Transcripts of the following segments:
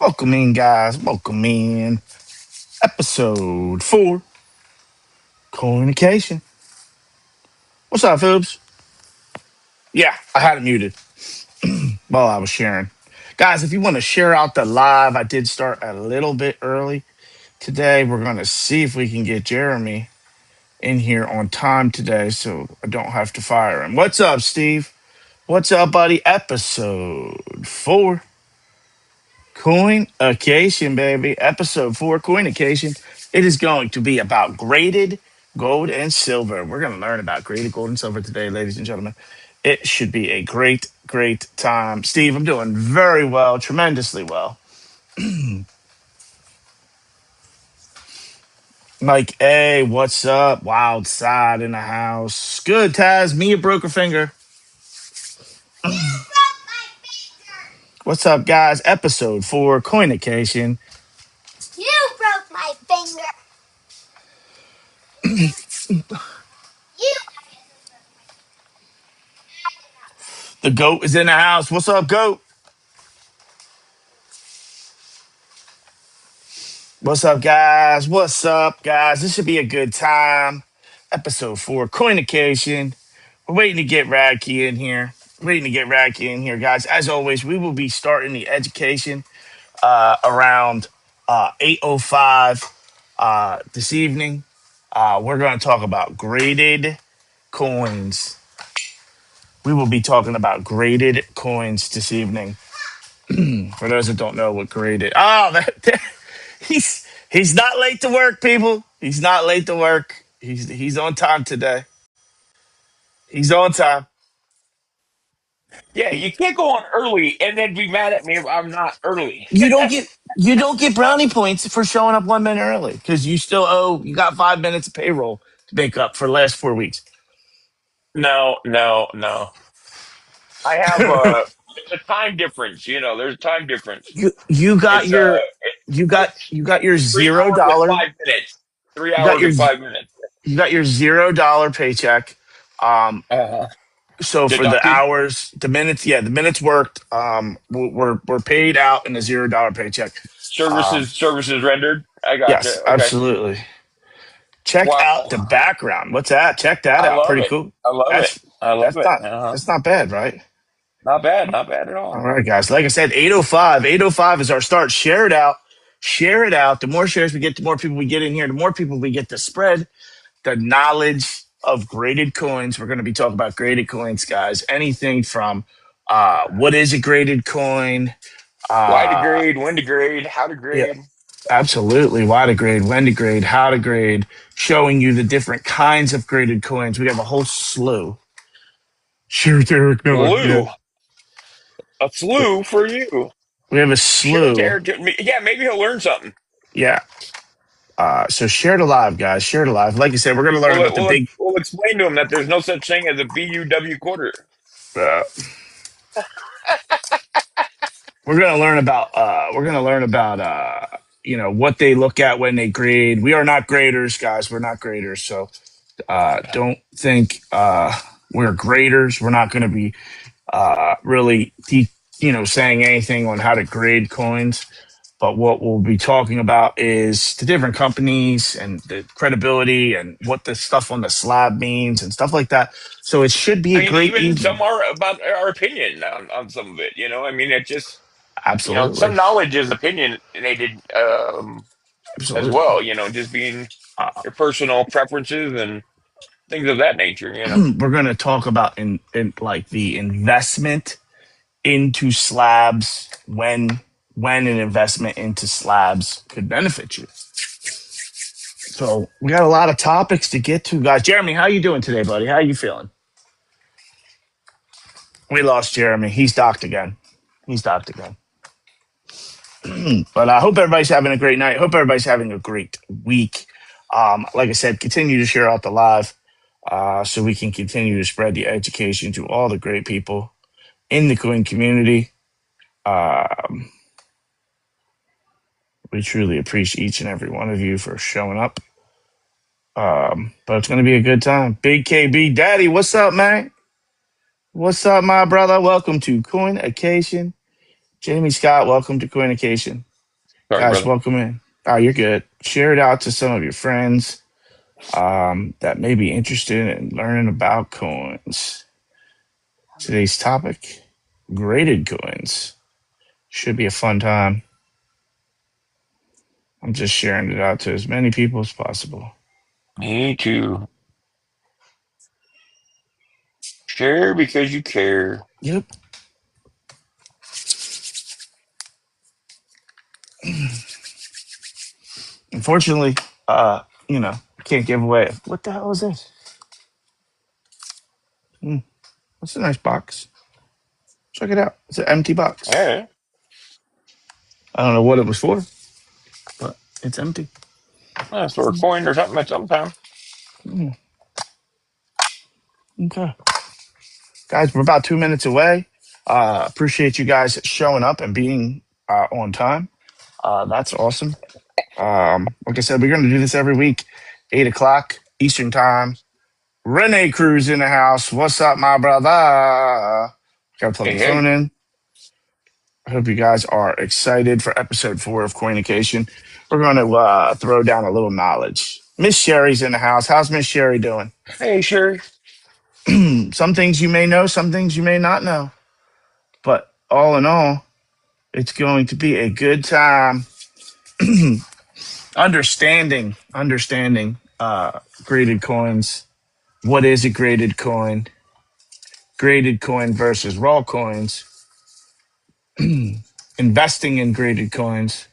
Welcome in, guys. Welcome in. Episode 4, Communication. What's up, Phibs? Yeah, I had it muted while I was sharing. Guys, if you want to share out the live, I did start a little bit early today. We're going to see if we can get Jeremy in here on time today so I don't have to fire him. What's up, Steve? What's up, buddy? Episode 4, Coin Occasion, baby. Episode 4, Coin Occasion. It is going to be about graded gold and silver. We're going to learn about graded gold and silver today, ladies and gentlemen. It should be a great, great time. Steve, I'm doing very well, tremendously well. Mike A, what's up? Wild side in the house. Good, Taz. Mia broke her finger. What's up, guys? Episode 4, Coin Occasion. You broke my finger. You. The GOAT is in the house. What's up, GOAT? What's up, guys? What's up, guys? This should be a good time. Episode 4, Coinication. We're waiting to get Radkey in here. Waiting to get Radkey in here, guys. As always, we will be starting the education around 8:05 this evening. We're going to talk about graded coins. We will be talking about graded coins this evening. For those that don't know what graded, he's not late to work, people. He's not late to work. He's on time today. He's on time. Yeah, you can't go on early and then be mad at me if I'm not early. You don't get brownie points for showing up 1 minute early because you still owe. You got 5 minutes of payroll to make up for the last 4 weeks. No, no, no. I have there's a time difference. There's a time difference. You got It's your you got it's you got your three zero hours and dollar 5 minutes. Three you got hours your and 5 minutes. you got your $0 paycheck. Uh, So for the Deducted. hours, the minutes, yeah, the minutes worked, were paid out in a $0 paycheck. Services rendered. I Yes, gotcha. Okay. absolutely. Check out the Wow. background. What's that? Check that I out. love Pretty it. cool. I love it. That's I love that's it. not that's not bad, right? Not bad. Not bad at All all. right, guys. Like I said, 8:05. 8:05 is our start. Share it out. Share it out. The more shares we get, the more people we get in here, the more people we get to spread the knowledge of graded coins. We're going to be talking about graded coins, guys. Anything from what is a graded coin? Why to Uh, grade? When to grade? How to yeah, grade? absolutely. Why to grade, when to grade, how to grade, showing you the different kinds of graded coins. We have a whole slew. Sure, Derek Miller. Yeah. Slew. A slew for you. We have a Share it to slew. Eric. Yeah, maybe he'll learn something. Yeah. So share it alive, guys. Share it alive. Like I said, we're going to learn We'll, about the we'll, big. we'll explain to him that there's no such thing as a BUW quarter. Uh, we're going to learn about. We're going to learn about. What they look at when they grade. We are not graders, guys. We're not graders. So don't think we're graders. We're not going to be really, saying anything on how to grade coins. But what we'll be talking about is the different companies and the credibility and what the stuff on the slab means and stuff like that. So it should be I a mean, great even evening. some are about our opinion on some of it. I mean, it just, Absolutely. some knowledge is opinionated as Absolutely. well, just being Uh, your personal preferences and things of that nature. we're going to talk about in like the investment into slabs when an investment into slabs could benefit you. So we got a lot of topics to get to, guys. Jeremy, how you doing today, buddy? How you feeling? We lost Jeremy. He's docked again. He's docked again. But I hope everybody's having a great night. Hope everybody's having a great week. Like I said, continue to share out the live so we can continue to spread the education to all the great people in the coin community. We truly appreciate each and every one of you for showing up. But it's going to be a good time. Big KB Daddy, what's up, man? What's up, my brother? Welcome to Coin Occasion. Jamie Scott, welcome to Coin Occasion. Sorry, Guys, brother. welcome in. Oh, you're good. Share it out to some of your friends that may be interested in learning about coins. Today's topic, graded coins. Should be a fun time. I'm just sharing it out to as many people as possible. Me too. Share because you care. Yep. Unfortunately, can't give away. What the hell is this? Hmm, that's a nice box. Check it out. It's an empty box. Hey, I don't know what it was for, but it's empty. that's for a coin or something at some time. Hmm, okay. Guys, we're about 2 minutes away. Appreciate you guys showing up and being on time. That's awesome. Like I said, we're going to do this every week, 8 o'clock Eastern time. Renee Cruz in the house. What's up, my brother? Got to plug Hey, the hey. phone in. I hope you guys are excited for episode 4 of Coinication. We're going to throw down a little knowledge. Miss Sherry's in the house. How's Miss Sherry doing? Hey, Sherry. Some things you may know, some things you may not know. But all in all, it's going to be a good time. understanding graded coins. What is a graded coin? Graded coin versus raw coins. Investing in graded coins.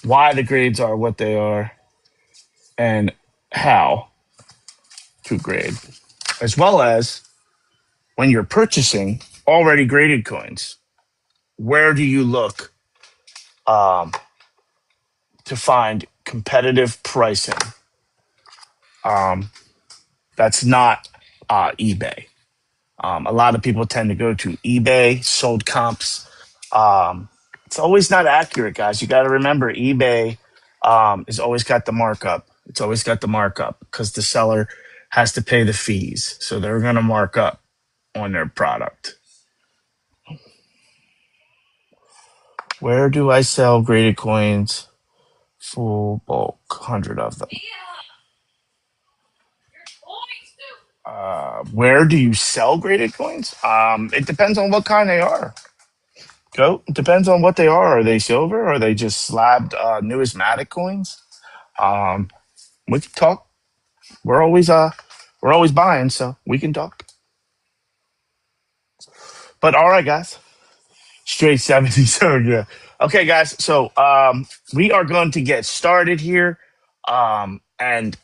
Why the grades are what they are, and how to grade, as well as when you're purchasing already graded coins. Where do you look um, to find competitive pricing? That's not eBay. A lot of people tend to go to eBay, sold comps. It's always not accurate, guys. You got to remember eBay has always got the markup. It's always got the markup because the seller has to pay the fees. So they're going to mark up on their product. Where do I sell graded coins? Full bulk, 100 of them. Where do you sell graded coins? It depends on what kind they are. It depends on what they are. Are they silver? Are they just slabbed numismatic coins? Um, we can talk. We're always buying, so we can talk. But all right, guys, straight 70s. So yeah. Okay, guys. So we are going to get started here. And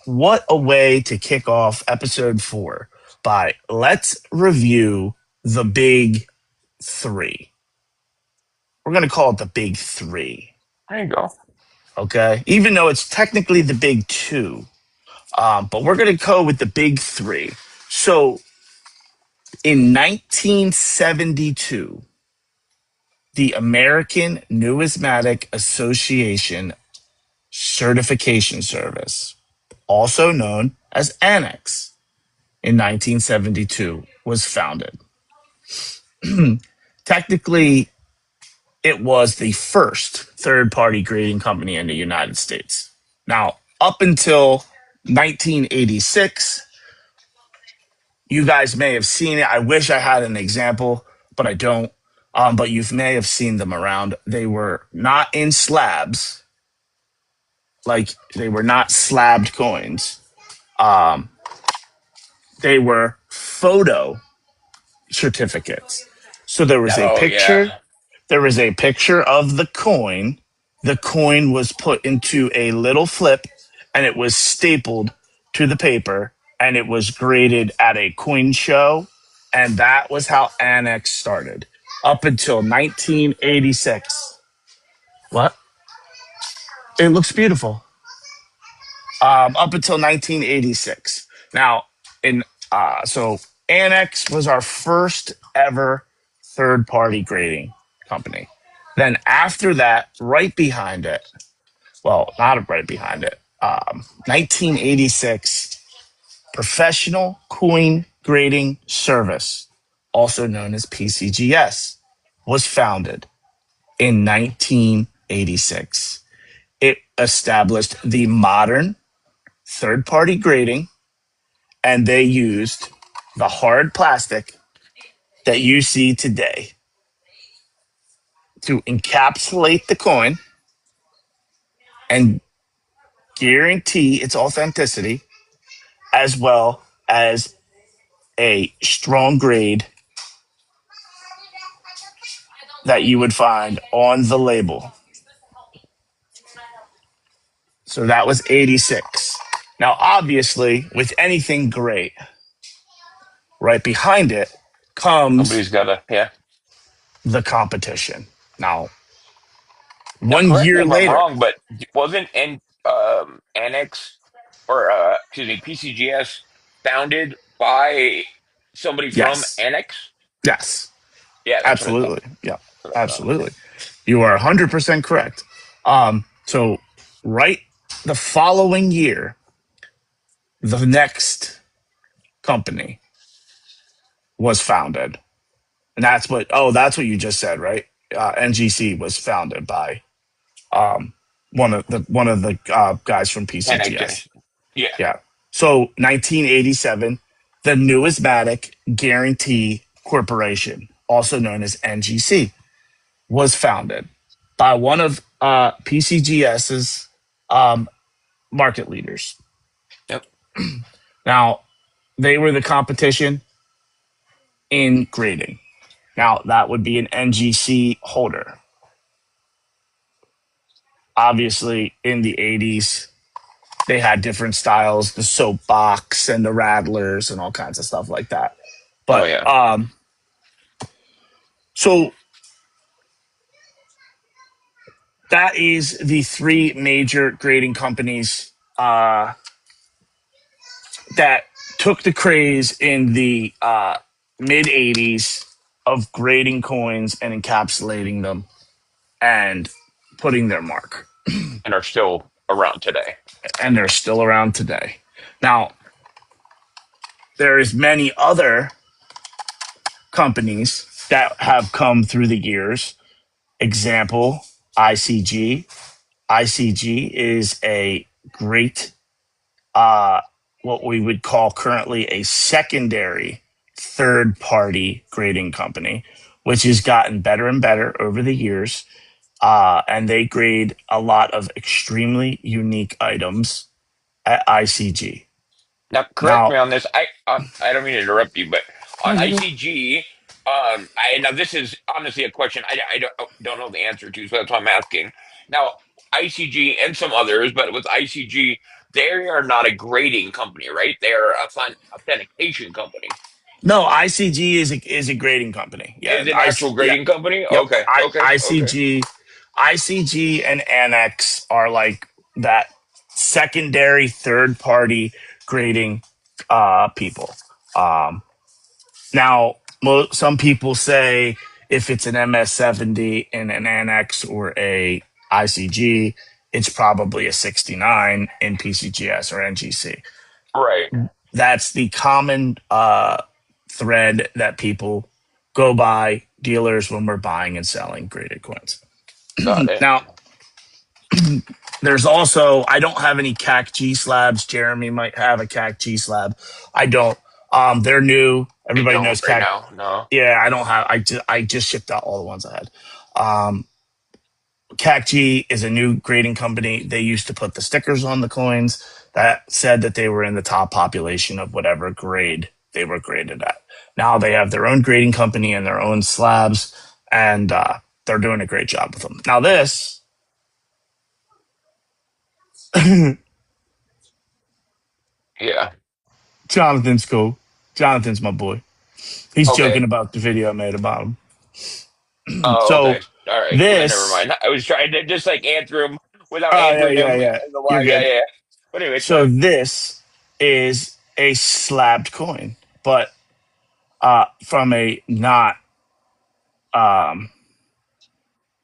what a way to kick off episode 4 by let's review the big 3. We're going to call it the big 3. There you go. Okay. Even though it's technically the big 2. But we're going to go with the big 3. So in 1972, the American Numismatic Association Certification Service, also known as Annex, in 1972 was founded. Technically, it was the first third-party grading company in the United States. Now, up until 1986, you guys may have seen it. I wish I had an example, but I don't. But you may have seen them around. They were not in slabs, like they were not slabbed coins. Um, they were photo certificates. So there was a Oh, picture. yeah. There was a picture of the coin. The coin was put into a little flip, and it was stapled to the paper, and it was graded at a coin show, and that was how Annex started up until 1986. What? It looks beautiful. Up until 1986. Now, in so Annex was our first ever third party grading company. Then after that, right behind it, well, not right behind it, 1986, Professional Coin Grading Service, also known as PCGS, was founded. in 1986. It established the modern third party grading, and they used the hard plastic that you see today to encapsulate the coin and guarantee its authenticity, as well as a strong grade that you would find on the label. So that was 86. Now, obviously, with anything great, right behind it comes Somebody's got to, yeah. the competition. Now, Now, one correct me year if I'm later, wrong, but wasn't Annex or excuse me, PCGS founded by somebody from yes, Annex? yes, Yeah, that's what I thought. absolutely. Yeah, That's what I thought. absolutely. You are 100% correct. So, right the following year, the next company was founded. And that's what you just said, right? NGC was founded by um, one of the guys from PCGS. Connection. Yeah. Yeah. So 1987, the Numismatic Guarantee Corporation, also known as NGC, was founded by one of PCGS's um, market leaders. Yep. Now, they were the competition in grading. Now, that would be an NGC holder. Obviously, in the 80s, they had different styles, the soapbox and the rattlers and all kinds of stuff like that. Oh But yeah. so that is the three major grading companies that took the craze in the mid 80s of grading coins and encapsulating them and putting their mark. And are still around today. And they're still around today. Now, there's many other companies that have come through the years. Example, ICG. ICG is a great, what we would call currently a secondary third party grading company, which has gotten better and better over the years. And they grade a lot of extremely unique items at ICG. Now, correct Now, me on this. I don't mean to interrupt you, but no, on you're good. ICG, I now this is honestly a question I don't know the answer to, so that's why I'm asking. Now, ICG and some others, but with ICG, they are not a grading company, right? They are a authentication company. No, ICG is a grading company. Yeah, Is an actual yeah, grading company? yep. Okay, I, okay, okay. ICG, ICG, and Annex are like that secondary third party grading people. Um, Now, some people say if it's an MS-70 in an Annex or a ICG, it's probably a 69 in PCGS or NGC. Right. That's the common thread that people go by, dealers, when we're buying and selling graded coins. Got it. Now, there's also, I don't have any CAC G slabs. Jeremy might have a CAC G slab. I don't. They're new. I Everybody don't knows right CAC. now. No. Yeah, I don't have. I just shipped out all the ones I had. Um, CACG is a new grading company. They used to put the stickers on the coins that said that they were in the top population of whatever grade they were graded at. Now they have their own grading company and their own slabs, and they're doing a great job with them. Now this, Yeah. Jonathan's cool. Jonathan's my boy. He's joking Okay. about the video I made about him. Oh, So okay. All right. Well, then never this, mind. I was trying to just like answer him without oh yeah, answering yeah, him yeah. in the You're why. Yeah, good. yeah. But anyway, it's So fine. this is a slabbed coin, but from a not um,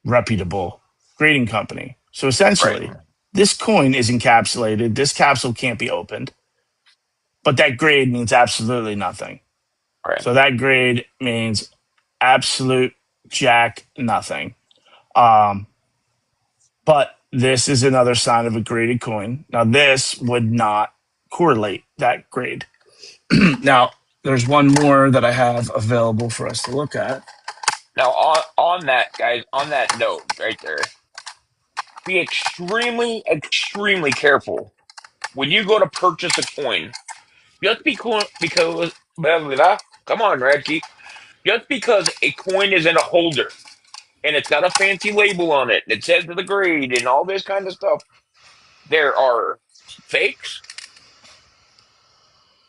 reputable grading company. So Right. essentially, this coin is encapsulated. This capsule can't be opened, but that grade means absolutely nothing. Right. So that grade means absolute jack nothing. Um, but this is another sign of a graded coin. Now, this would not correlate that grade. Now, there's one more that I have available for us to look at. Now, on that, guys, on that note, right there, be extremely, extremely careful when you go to purchase a coin. Just because blah, blah, blah, come on, Reggie. Just because a coin is in a holder and it's got a fancy label on it and it says the grade and all this kind of stuff, there are fakes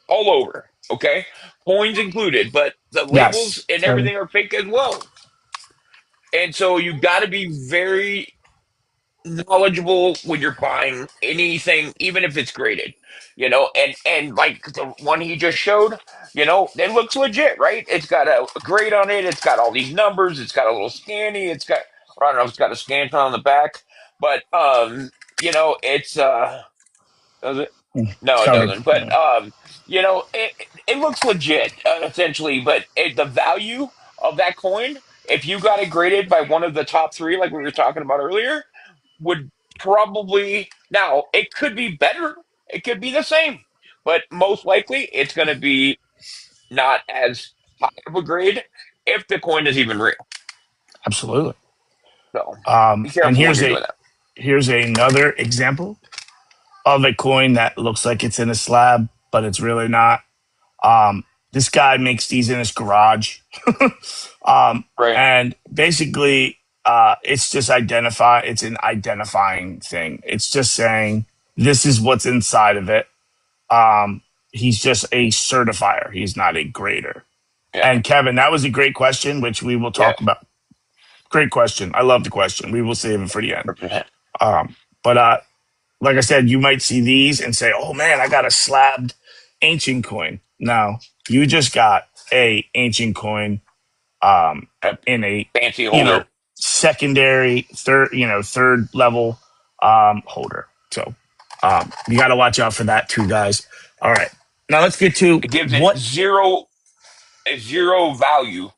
all over. Okay, coins included, but the labels Yes, and Kevin. everything are fake as well. And so you got to be very knowledgeable when you're buying anything, even if it's graded, and like the one he just showed, it looks legit, right? It's got a grade on it, it's got all these numbers, it's got a little scanny, it's got, I don't know, it's got a scan on the back, but it's does it? It's No, it covered. doesn't. But Yeah. it looks legit, essentially. But the value of that coin, if you got it graded by one of the top three, like we were talking about earlier, would probably, now it could be better, it could be the same, but most likely it's going to be not as high of a grade if the coin is even real. Absolutely. So be And careful when you're doing that. here's another example of a coin that looks like it's in a slab, but it's really not. This guy makes these in his garage. um, Right? and basically, it's just it's an identifying thing. It's just saying this is what's inside of it. He's just a certifier. He's not a grader. Yeah. And Kevin, that was a great question, which we will Yeah. talk about. Great question. I love the question. We will save it for the end. 100%. But like I said, you might see these and say, "Oh man, I got a slabbed ancient coin." No, you just got a ancient coin A in a fancy you know holder. secondary third level holder. So you got to watch out for that too, guys. All right, now let's get to It gives it what. zero value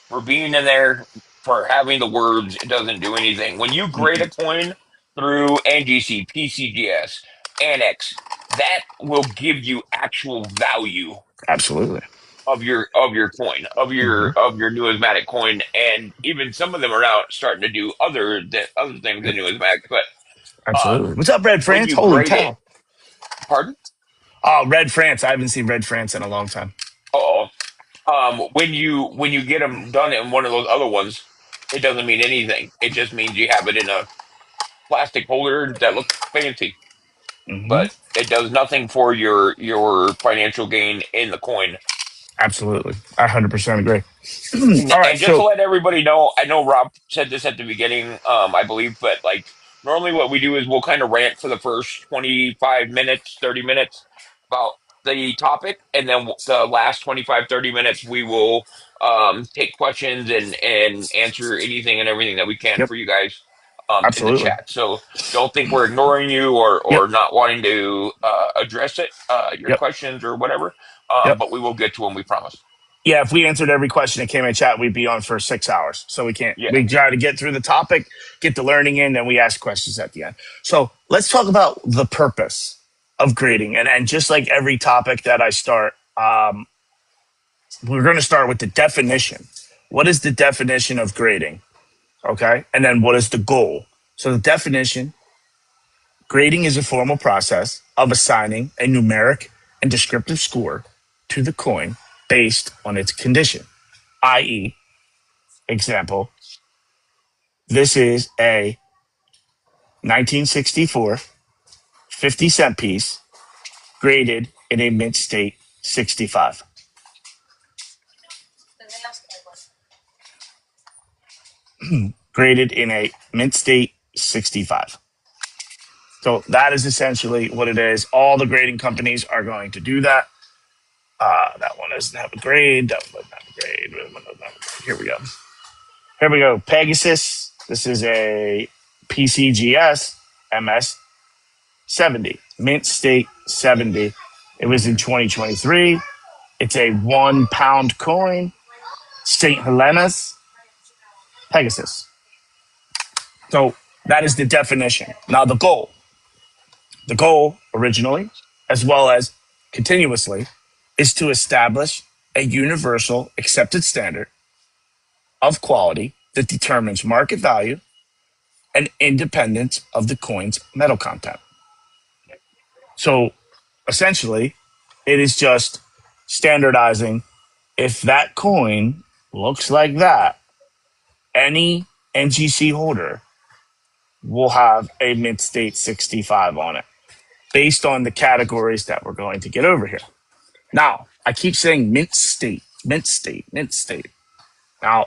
for being in there, for having the words. It doesn't do anything. When you grade a coin through NGC, PCGS, Annex, that will give you actual value Absolutely. of your coin, Hmm. of your numismatic coin, and even some of them are now starting to do other things than numismatic. But Absolutely. What's up, Red when France? you Holy grade it, cow! pardon? Oh, Red France. I haven't seen Red France in a long time. Oh, when you get them done in one of those other ones, it doesn't mean anything. It just means you have it in a plastic holder that looks fancy, Hmm. but it does nothing for your financial gain in the coin. Absolutely. I 100% agree. All right. And just to So, let everybody know, I know Rob said this at the beginning, I believe, but like normally what we do is we'll kind of rant for the first 25 minutes, 30 minutes about the topic, and then the last 25, 30 minutes we will take questions and answer anything and everything that we can yep. for you guys in the Absolutely. chat. So don't think we're ignoring you Yep. or not wanting to address it, your Yep. questions or whatever, Yep. but we will get to them, we promise. Yeah. If we answered every question that came in chat, we'd be on for 6 hours. So we can't. Yeah. We try to get through the topic, get the learning in, and we ask questions at the end. So let's talk about the purpose of grading. And just like every topic that I start, we're going to start with the definition. What is the definition of grading? Okay. And then what is the goal? So the definition: grading is a formal process of assigning a numeric and descriptive score to the coin based on its condition. I.e., example, this is a 1964 50-cent piece graded in a mint state 65. Graded in a mint state 65. So that is essentially what it is. All the grading companies are going to do that. That one doesn't have a grade. That one doesn't have a grade. Here we go. Here we go. Pegasus. This is a PCGS MS 70. Mint State 70. It was in 2023. It's a £1 coin. St. Helena's Pegasus. So that is the definition. Now, the goal originally, as well as continuously, is to establish a universal accepted standard of quality that determines market value and independence of the coin's metal content. So essentially, it is just standardizing if that coin looks like that, any NGC holder will have a mint state 65 on it based on the categories that we're going to get over here. Now, I keep saying mint state, mint state, mint state. Now,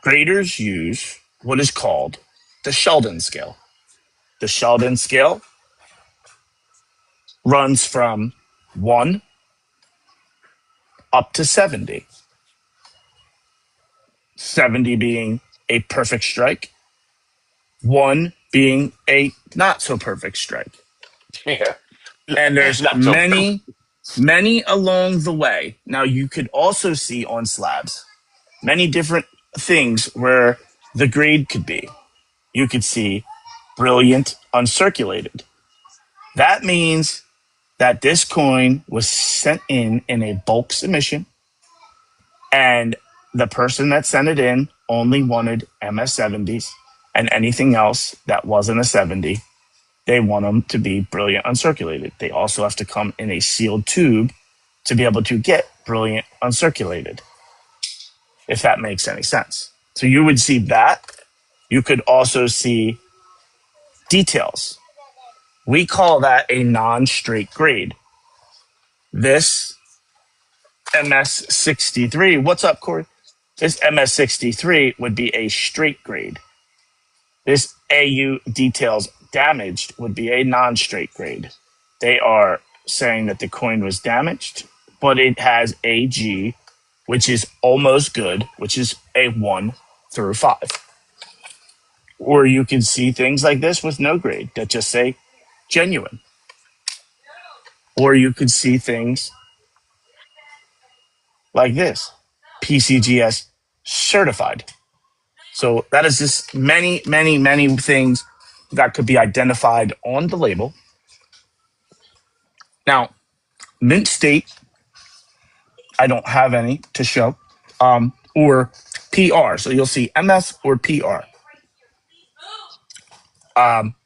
graders use what is called the Sheldon scale. The Sheldon scale runs from 1 up to 70. 70 being a perfect strike, 1 being a not so perfect strike. Yeah, And there's not so perfect. many along the way. Now, you could also see on slabs many different things where the grade could be. You could see brilliant uncirculated. That means that this coin was sent in a bulk submission, and the person that sent it in only wanted MS70s, and anything else that wasn't a 70, they want them to be brilliant uncirculated. They also have to come in a sealed tube to be able to get brilliant uncirculated, if that makes any sense. So you would see that. You could also see details. We call that a non-straight grade. This MS63, what's up, Corey? This MS63 would be a straight grade. This AU details damaged would be a non-straight grade. They are saying that the coin was damaged, but it has AG, which is almost good, which is a 1 through 5. Or you can see things like this with no grade that just say genuine. Or you could see things like this, PCGS certified. So that is just many things that could be identified on the label. Now, mint state, I don't have any to show, or PR. So you'll see MS or PR.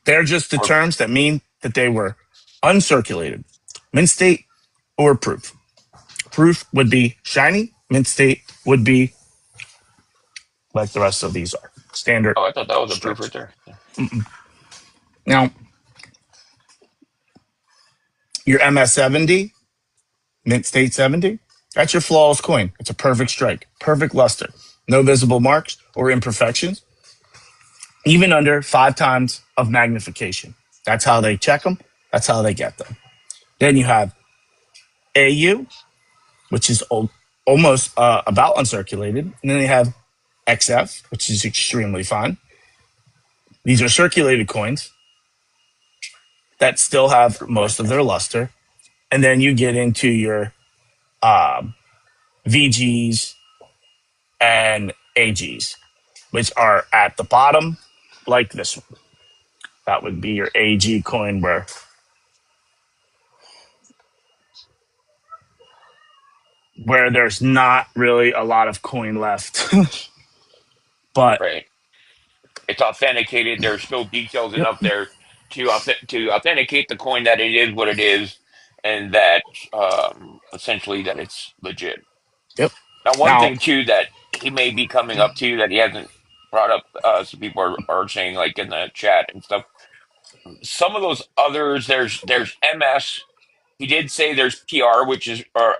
They're just the Or terms that mean that they were uncirculated. Mint state or proof. Proof would be shiny. Mint state would be like the rest of these are standard oh, I thought that was a proof right strips. there. Yeah. Now, your MS70, mint state 70, that's your flawless coin. It's a perfect strike, perfect luster, no visible marks or imperfections, even under 5 times of magnification. That's how they check them. That's how they get them. Then you have AU, which is almost about uncirculated. And then they have XF, which is extremely fine. These are circulated coins that still have most of their luster. And then you get into your VGs and AGs, which are at the bottom, like this one. That would be your AG coin where there's not really a lot of coin left. But Right. It's authenticated. There's still details yep, enough there to authenticate the coin that it is what it is, and that essentially that it's legit. yep. Now, one Now, thing too that he may be coming up to that he hasn't brought up, some people are saying like in the chat and stuff. Some of those others, there's MS. He did say there's PR, which is or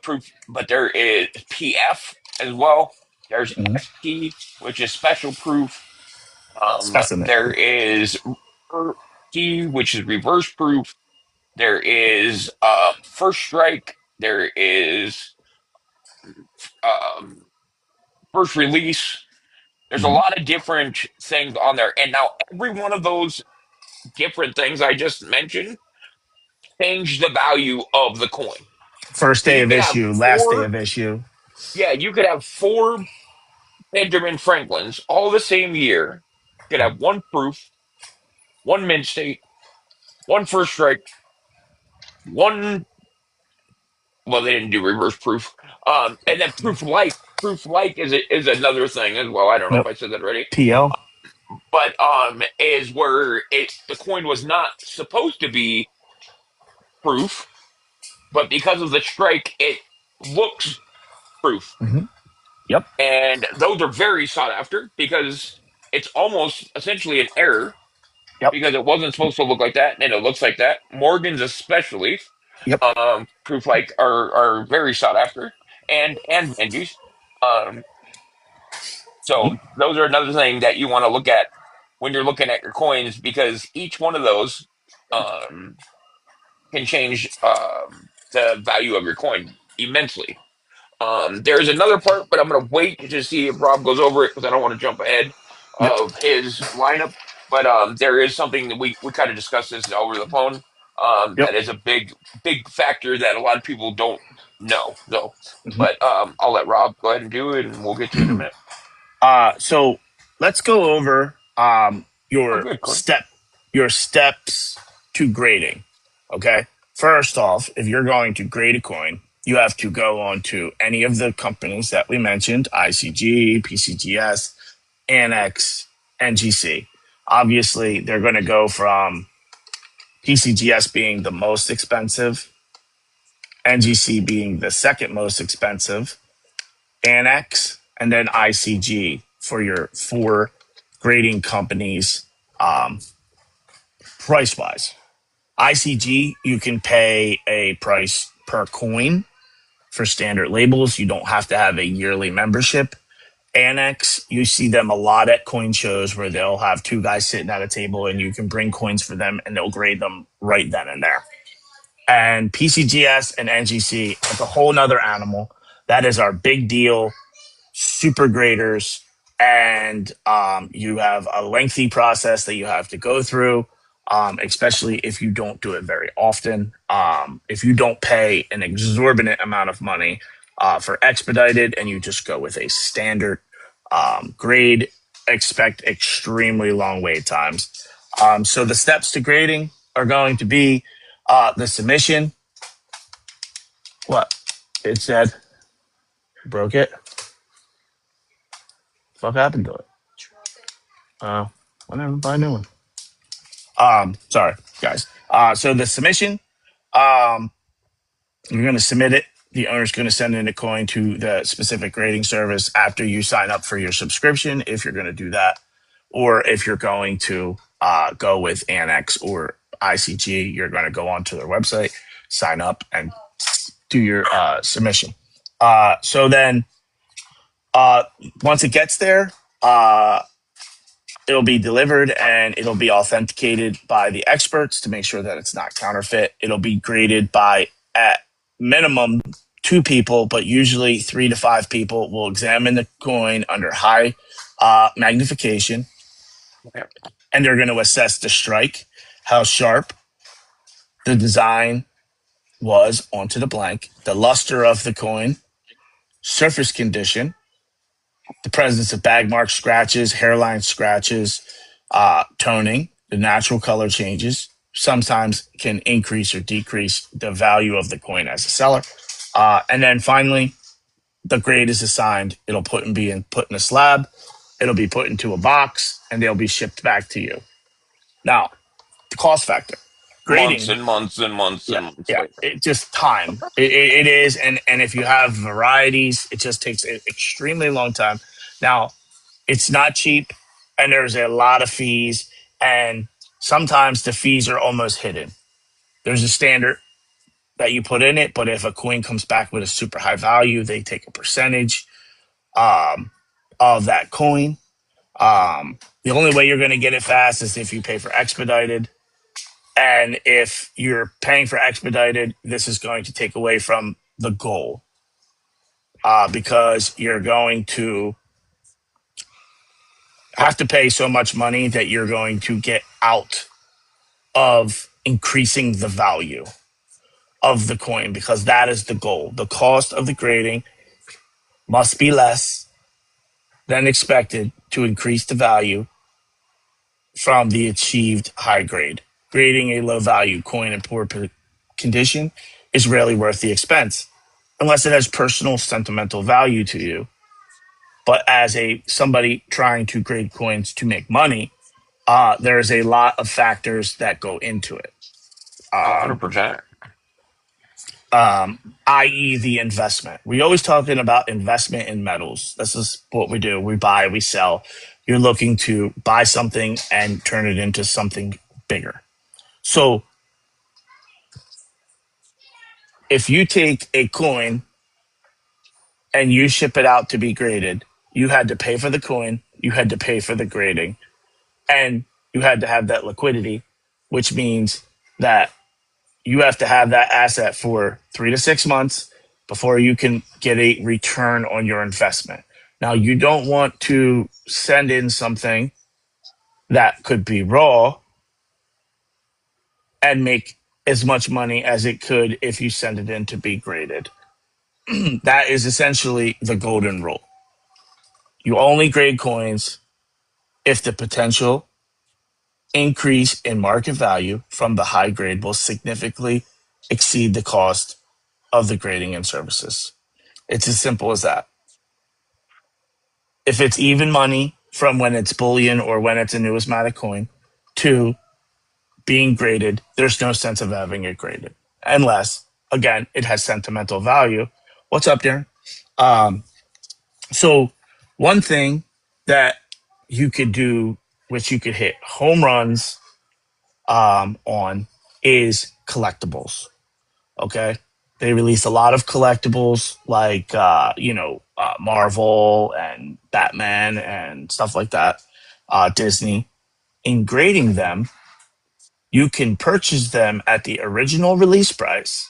proof, but there is PF as well. There's mhm, ST, which is special proof. specimen. There is T, which is reverse proof. There is first strike. There is um, first release. There's a Mhm. lot of different things on there, and now every one of those different things I just mentioned change the value of the coin. First So day you of could have issue, last day four, of issue. yeah, you could have four Benjamin Franklin's, all the same year, could have one proof, one mint state, one first strike, one. Well, they didn't do reverse proof. And then proof like. Proof like is another thing as well. I don't know if Yep. I said that already. PL. But is where the coin was not supposed to be proof, but because of the strike, it looks proof. Hmm. Yep. And those are very sought after because it's almost essentially an error Yep. because it wasn't supposed to look like that and it looks like that. Morgan's especially, Yep. proof like are very sought after and Benji's. Um, so Hmm. those are another thing that you want to look at when you're looking at your coins because each one of those um, can change the value of your coin immensely. There's another part, but I'm going to wait to see if Rob goes over it because I don't want to jump ahead Yep. of his lineup. But there is something that we kind of discussed this over the phone. Yep. That is a big factor that a lot of people don't know. So, Hmm. but I'll let Rob go ahead and do it, and we'll get to it in a minute. So let's go over Oh, good, Corey. your steps to grading. Okay. First off, if you're going to grade a coin, you have to go on to any of the companies that we mentioned: ICG, PCGS, Annex, NGC. Obviously, they're going to go from PCGS being the most expensive, NGC being the second most expensive, Annex, and then ICG for your four grading companies, um, price wise. ICG, you can pay a price per coin for standard labels. You don't have to have a yearly membership. Annex, you see them a lot at coin shows where they'll have two guys sitting at a table and you can bring coins for them and they'll grade them right then and there. And PCGS and NGC, that's a whole nother animal. That is our big deal super graders, and you have a lengthy process that you have to go through, especially if you don't do it very often. If you don't pay an exorbitant amount of money for expedited and you just go with a standard grade, expect extremely long wait times. So the steps to grading are going to be the submission. What? It said, broke it? Fuck happened to it? Why never buy a new one? Sorry, guys. So the submission, um, you're going to submit it. The owner's going to send in a coin to the specific grading service after you sign up for your subscription, if you're going to do that, or if you're going to go with Annex or ICG, you're going to go onto their website, sign up, and do your submission. So then, uh, once it gets there, it'll be delivered and it'll be authenticated by the experts to make sure that it's not counterfeit. It'll be graded by, at minimum, two people, but usually 3 to 5 people will examine the coin under high magnification, Yeah. and they're going to assess the strike, how sharp the design was onto the blank, the luster of the coin, surface condition, the presence of bag marks, scratches, hairline scratches, toning, the natural color changes sometimes can increase or decrease the value of the coin as a seller. And then finally, the grade is assigned. It'll be put in a slab. It'll be put into a box, and they'll be shipped back to you. Now, the cost factor, Months grading. and months and months Yeah, and months yeah. later. It just time. It is, and if you have varieties, it just takes an extremely long time. Now, it's not cheap, and there's a lot of fees, and sometimes the fees are almost hidden. There's a standard that you put in it, but if a coin comes back with a super high value, they take a percentage um, of that coin. The only way you're going to get it fast is if you pay for expedited. And if you're paying for expedited, this is going to take away from the goal, because you're going to have to pay so much money that you're going to get out of increasing the value of the coin, because that is the goal. The cost of the grading must be less than expected to increase the value from the achieved high grade. Grading a low value coin in poor condition is rarely worth the expense unless it has personal sentimental value to you. But as a somebody trying to grade coins to make money, there's a lot of factors that go into it. Oh, Um, 100%. i.e., the investment. We always talking about investment in metals. This is what we do. We buy, we sell. You're looking to buy something and turn it into something bigger. So if you take a coin and you ship it out to be graded, you had to pay for the coin, you had to pay for the grading, and you had to have that liquidity, which means that you have to have that asset for 3 to 6 months before you can get a return on your investment. Now, you don't want to send in something that could be raw and make as much money as it could if you send it in to be graded. That is essentially the golden rule. You only grade coins if the potential increase in market value from the high grade will significantly exceed the cost of the grading and services. It's as simple as that. If it's even money from when it's bullion or when it's a numismatic coin to being graded, there's no sense of having it graded unless, again, it has sentimental value. What's up, Darren? Um, so, one thing that you could do, which you could hit home runs on, is collectibles. Okay. They release a lot of collectibles like, Marvel and Batman and stuff like that, Disney. In grading them, you can purchase them at the original release price,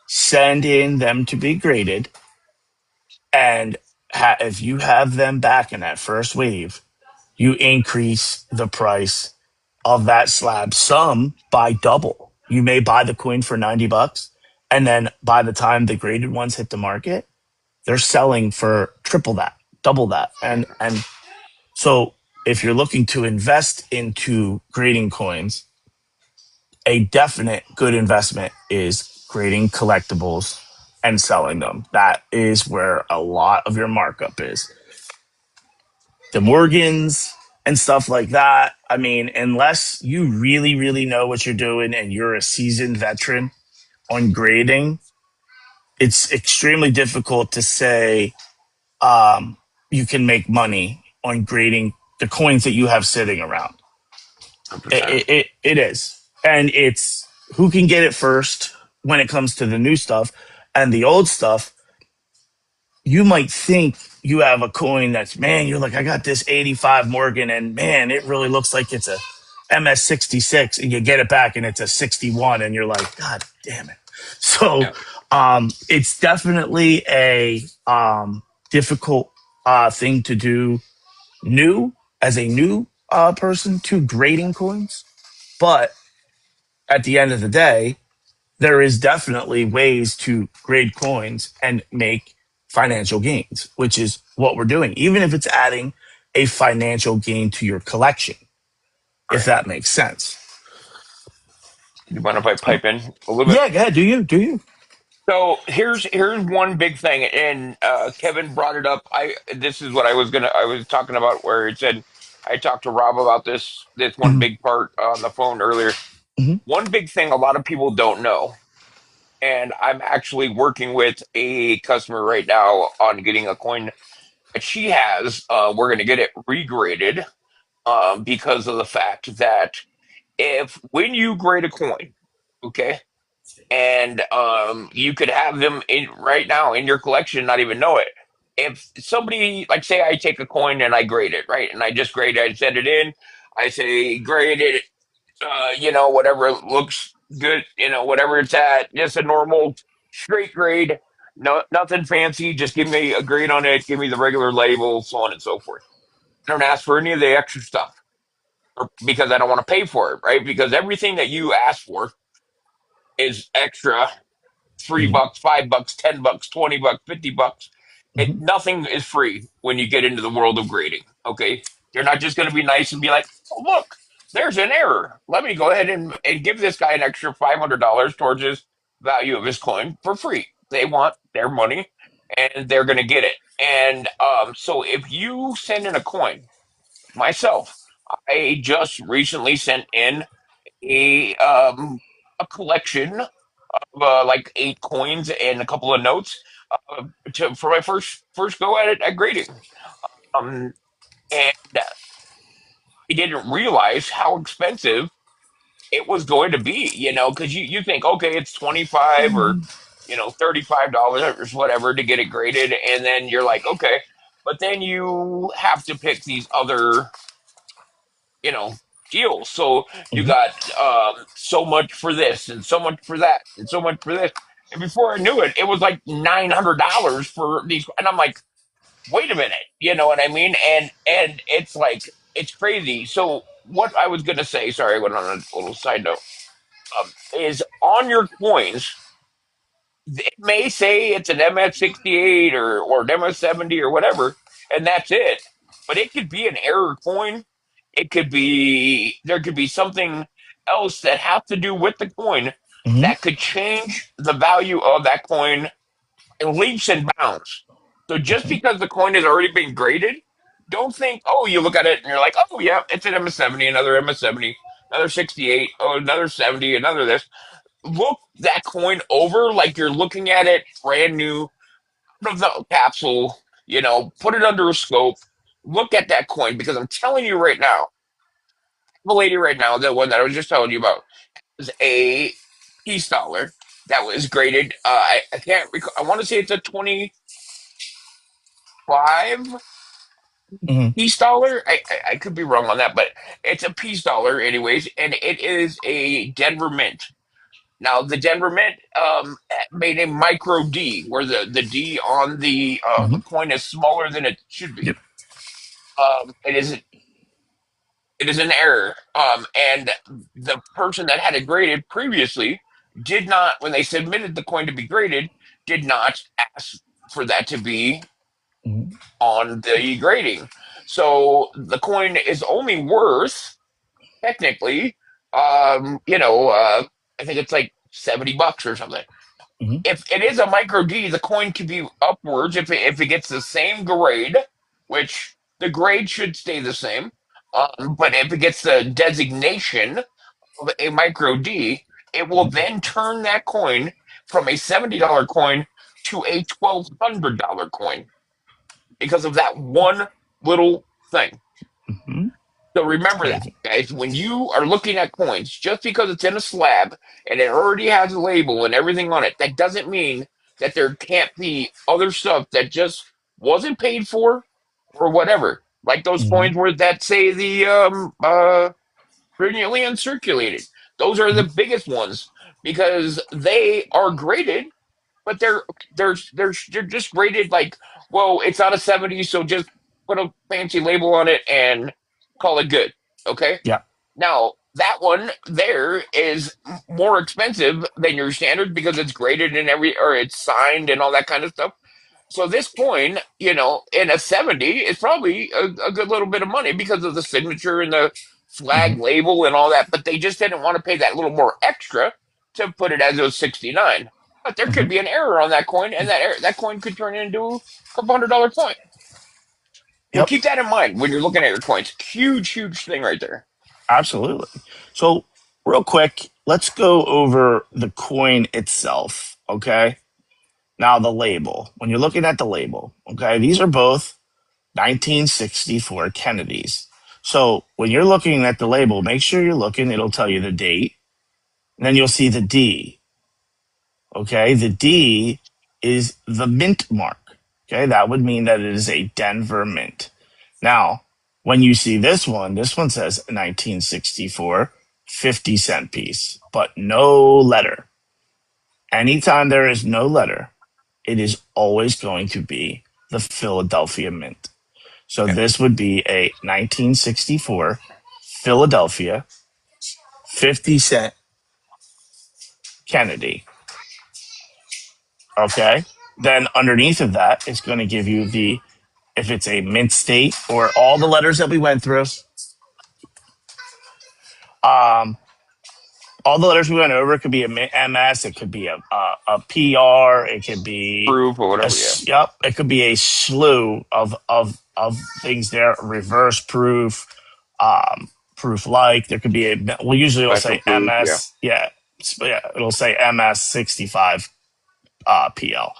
send in them to be graded, and if you have them back in that first wave, you increase the price of that slab sum by double. You may buy the coin for $90, and then by the time the graded ones hit the market, they're selling for triple that, double that. And so if you're looking to invest into grading coins, a definite good investment is grading collectibles and selling them. That is where a lot of your markup is. The Morgans and stuff like that. I mean, unless you really, really know what you're doing and you're a seasoned veteran on grading, it's extremely difficult to say you can make money on grading the coins that you have sitting around. 100%. It is. And it's who can get it first when it comes to the new stuff and the old stuff. You might think you have a coin that's, man, you're like, I got this 85 Morgan and man, it really looks like it's a MS-66, and you get it back and it's a 61 and you're like, God damn it. So, Yeah, it's definitely a, difficult, thing to do new as a new, person to grading coins. But at the end of the day, there is definitely ways to grade coins and make financial gains, which is what we're doing, even if it's adding a financial gain to your collection, if right. that makes sense. You mind if I pipe in a little bit? Yeah, go ahead. Do you? Do you? So here's one big thing, and Kevin brought it up. I This is what I was talking about, where it said I talked to Rob about this one Mhm, big part on the phone earlier. mhm, One big thing a lot of people don't know, and I'm actually working with a customer right now on getting a coin that she has. We're going to get it regraded because of the fact that if when you grade a coin, okay, and you could have them in right now in your collection, not even know it. If somebody, like, say I take a coin and I grade it, right, and I just grade it, I send it in, I say grade it, whatever it looks good, whatever it's at, just a normal straight grade, no, nothing fancy, just give me a grade on it, give me the regular label, so on and so forth. I don't ask for any of the extra stuff, because I don't want to pay for it, right? Because everything that you ask for is extra, mhm. $3, $5, $10, $20, $50. Hmm. Nothing is free when you get into the world of grading. Okay, you're not just going to be nice and be like, "Oh, look, there's an error. Let me go ahead and give this guy an extra $500 towards his value of his coin for free." They want their money, and they're going to get it. And so if you send in a coin, myself, I just recently sent in a um a collection of like 8 coins and a couple of notes for my first go at it at grading. Um, and I didn't realize how expensive it was going to be. Because you think, okay, it's 25 or $35 or whatever to get it graded, and then you're like, okay, but then you have to pick these other you know, deals. So you Hmm. got so much for this and so much for that and so much for this. And before I knew it, it was like $900 for these. And I'm like, wait a minute, you know what I mean? And it's like it's crazy. So what I was gonna say, sorry, I went on a little side note, is on your coins it may say it's an MS-68 or an MS-70 or whatever, and that's it. But it could be an error coin. There could be something else that has to do with the coin Hmm. that could change the value of that coin in leaps and bounds. So just Hmm. because the coin has already been graded, don't think, oh, you look at it and you're like, oh yeah, it's an MS-70, another MS-70, another 68, oh, another 70, another this. Look that coin over like you're looking at it brand new out of the capsule, put it under a scope, look at that coin because I'm telling you right now, the lady right now, the one that I was just telling you about, is a peace dollar that was graded. I can't recall, I want to say it's a 25 Hmm. peace dollar. I could be wrong on that, but it's a peace dollar, anyways, and it is a Denver Mint. Now, the Denver Mint made a micro D, where the D on the Hmm. coin is smaller than it should be. Yep. It is an error, and the person that had it graded previously did not, when they submitted the coin to be graded, did not ask for that to be Hmm. on the grading. So the coin is only worth technically, I think it's like $70 or something. Hmm. If it is a micro D, the coin could be upwards if it gets the same grade, which the grade should stay the same. But if it gets the designation of a micro D, it will then turn that coin from a $70 coin to a $1,200 coin because of that one little thing. Hmm. So It's remember that, crazy. guys. When you are looking at coins, just because it's in a slab and it already has a label and everything on it, that doesn't mean that there can't be other stuff that just wasn't paid for or whatever. Like those Hmm. coins where that say the brilliantly uncirculated. Those are the biggest ones because they are graded but they're just rated like, well, it's out of 70, so just put a fancy label on it and call it good. Okay. Yeah. Now that one there is more expensive than your standard because it's graded and or it's signed and all that kind of stuff. So this coin, in a 70 is probably a good little bit of money because of the signature and the Hmm. flag label and all that. But they just didn't want to pay that little more extra to put it as a 69. But there Hmm. could be an error on that coin, and that coin could turn into a couple $100 coin. Well, Yep. keep that in mind when you're looking at your coins. Huge, huge thing right there. Absolutely. So, real quick, let's go over the coin itself. Okay. Now, the label. When you're looking at the label, okay, these are both 1964 Kennedys. So, when you're looking at the label, make sure you're looking, it'll tell you the date. And then you'll see the D. Okay. The D is the mint mark. Okay. That would mean that it is a Denver mint. Now, when you see this one says 1964 50-cent piece, but no letter. Anytime there is no letter, it is always going to be the Philadelphia Mint. So Okay. this would be a 1964 Philadelphia 50-cent Kennedy. Okay. Then underneath of that, it's going to give you the if it's a mint state or all the letters that we went through. Um, all the letters we went over. It could be a MS. It could be a PR. It could be Proof or a whatever. Yeah. yep. It could be a slew of things there. Reverse proof, proof like. There could be a. Well, usually it'll Special say proof. Yeah. MS. Yeah, yeah. It'll say MS 65 PL.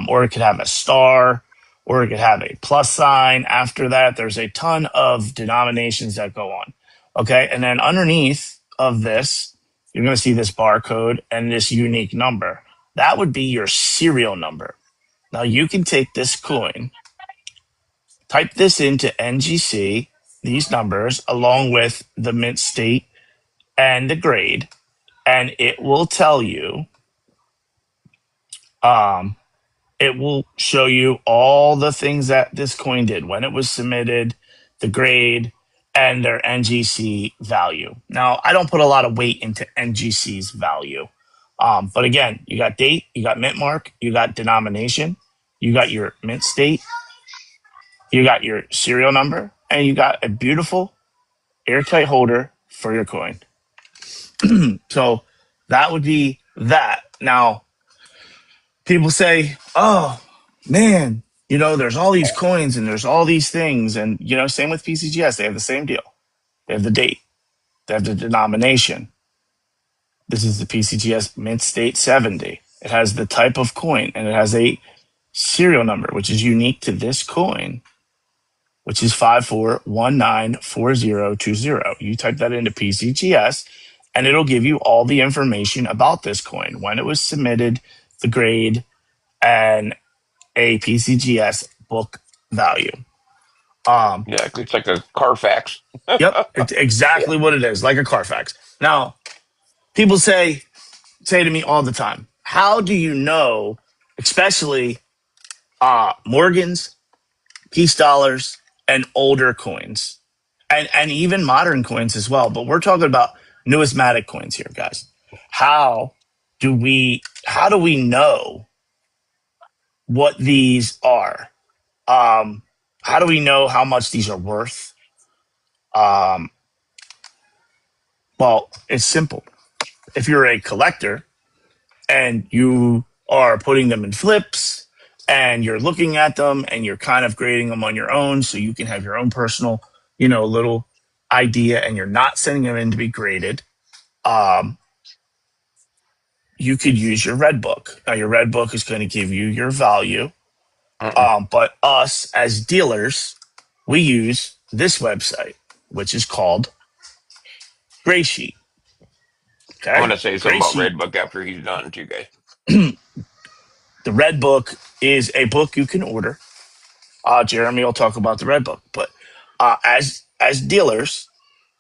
Or it could have a star, or it could have a plus sign after that. There's a ton of denominations that go on. Okay. And then underneath of this, you're going to see this barcode and this unique number. That would be your serial number. Now you can take this coin, type this into NGC, these numbers, along with the mint state and the grade, and it will tell you um, it will show you all the things that this coin did, when it was submitted, the grade, and their NGC value. Now, I don't put a lot of weight into NGC's value. But again, you got date, you got mint mark, you got denomination, you got your mint state, you got your serial number, and you got a beautiful airtight holder for your coin. So that would be that. Now, people say, oh, man, there's all these coins and there's all these things. And, same with PCGS. They have the same deal. They have the date, they have the denomination. This is the PCGS Mint State 70. It has the type of coin and it has a serial number, which is unique to this coin, which is 54194020. You type that into PCGS and it'll give you all the information about this coin, when it was submitted, the grade, and a PCGS book value. Yeah. It's like a Carfax. Yep, it's Yeah. exactly what it is, like a Carfax. Now, people say to me all the time, how do you know, especially Morgans, peace dollars, and older coins, and even modern coins as well? But we're talking about numismatic coins here, guys. How do we know what these are? How do we know how much these are worth? Um, well, it's simple. If you're a collector and you are putting them in flips and you're looking at them and you're kind of grading them on your own so you can have your own personal, little idea, and you're not sending them in to be graded, um, you could use your red book. Now, your red book is going to give you your value. Mm-mm. But us as dealers, we use this website, which is called Graysheet. I'm Okay. gonna say something about Graysheet. Redbook after he's done too, guys. The red book is a book you can order. Jeremy will talk about the red book, but as dealers,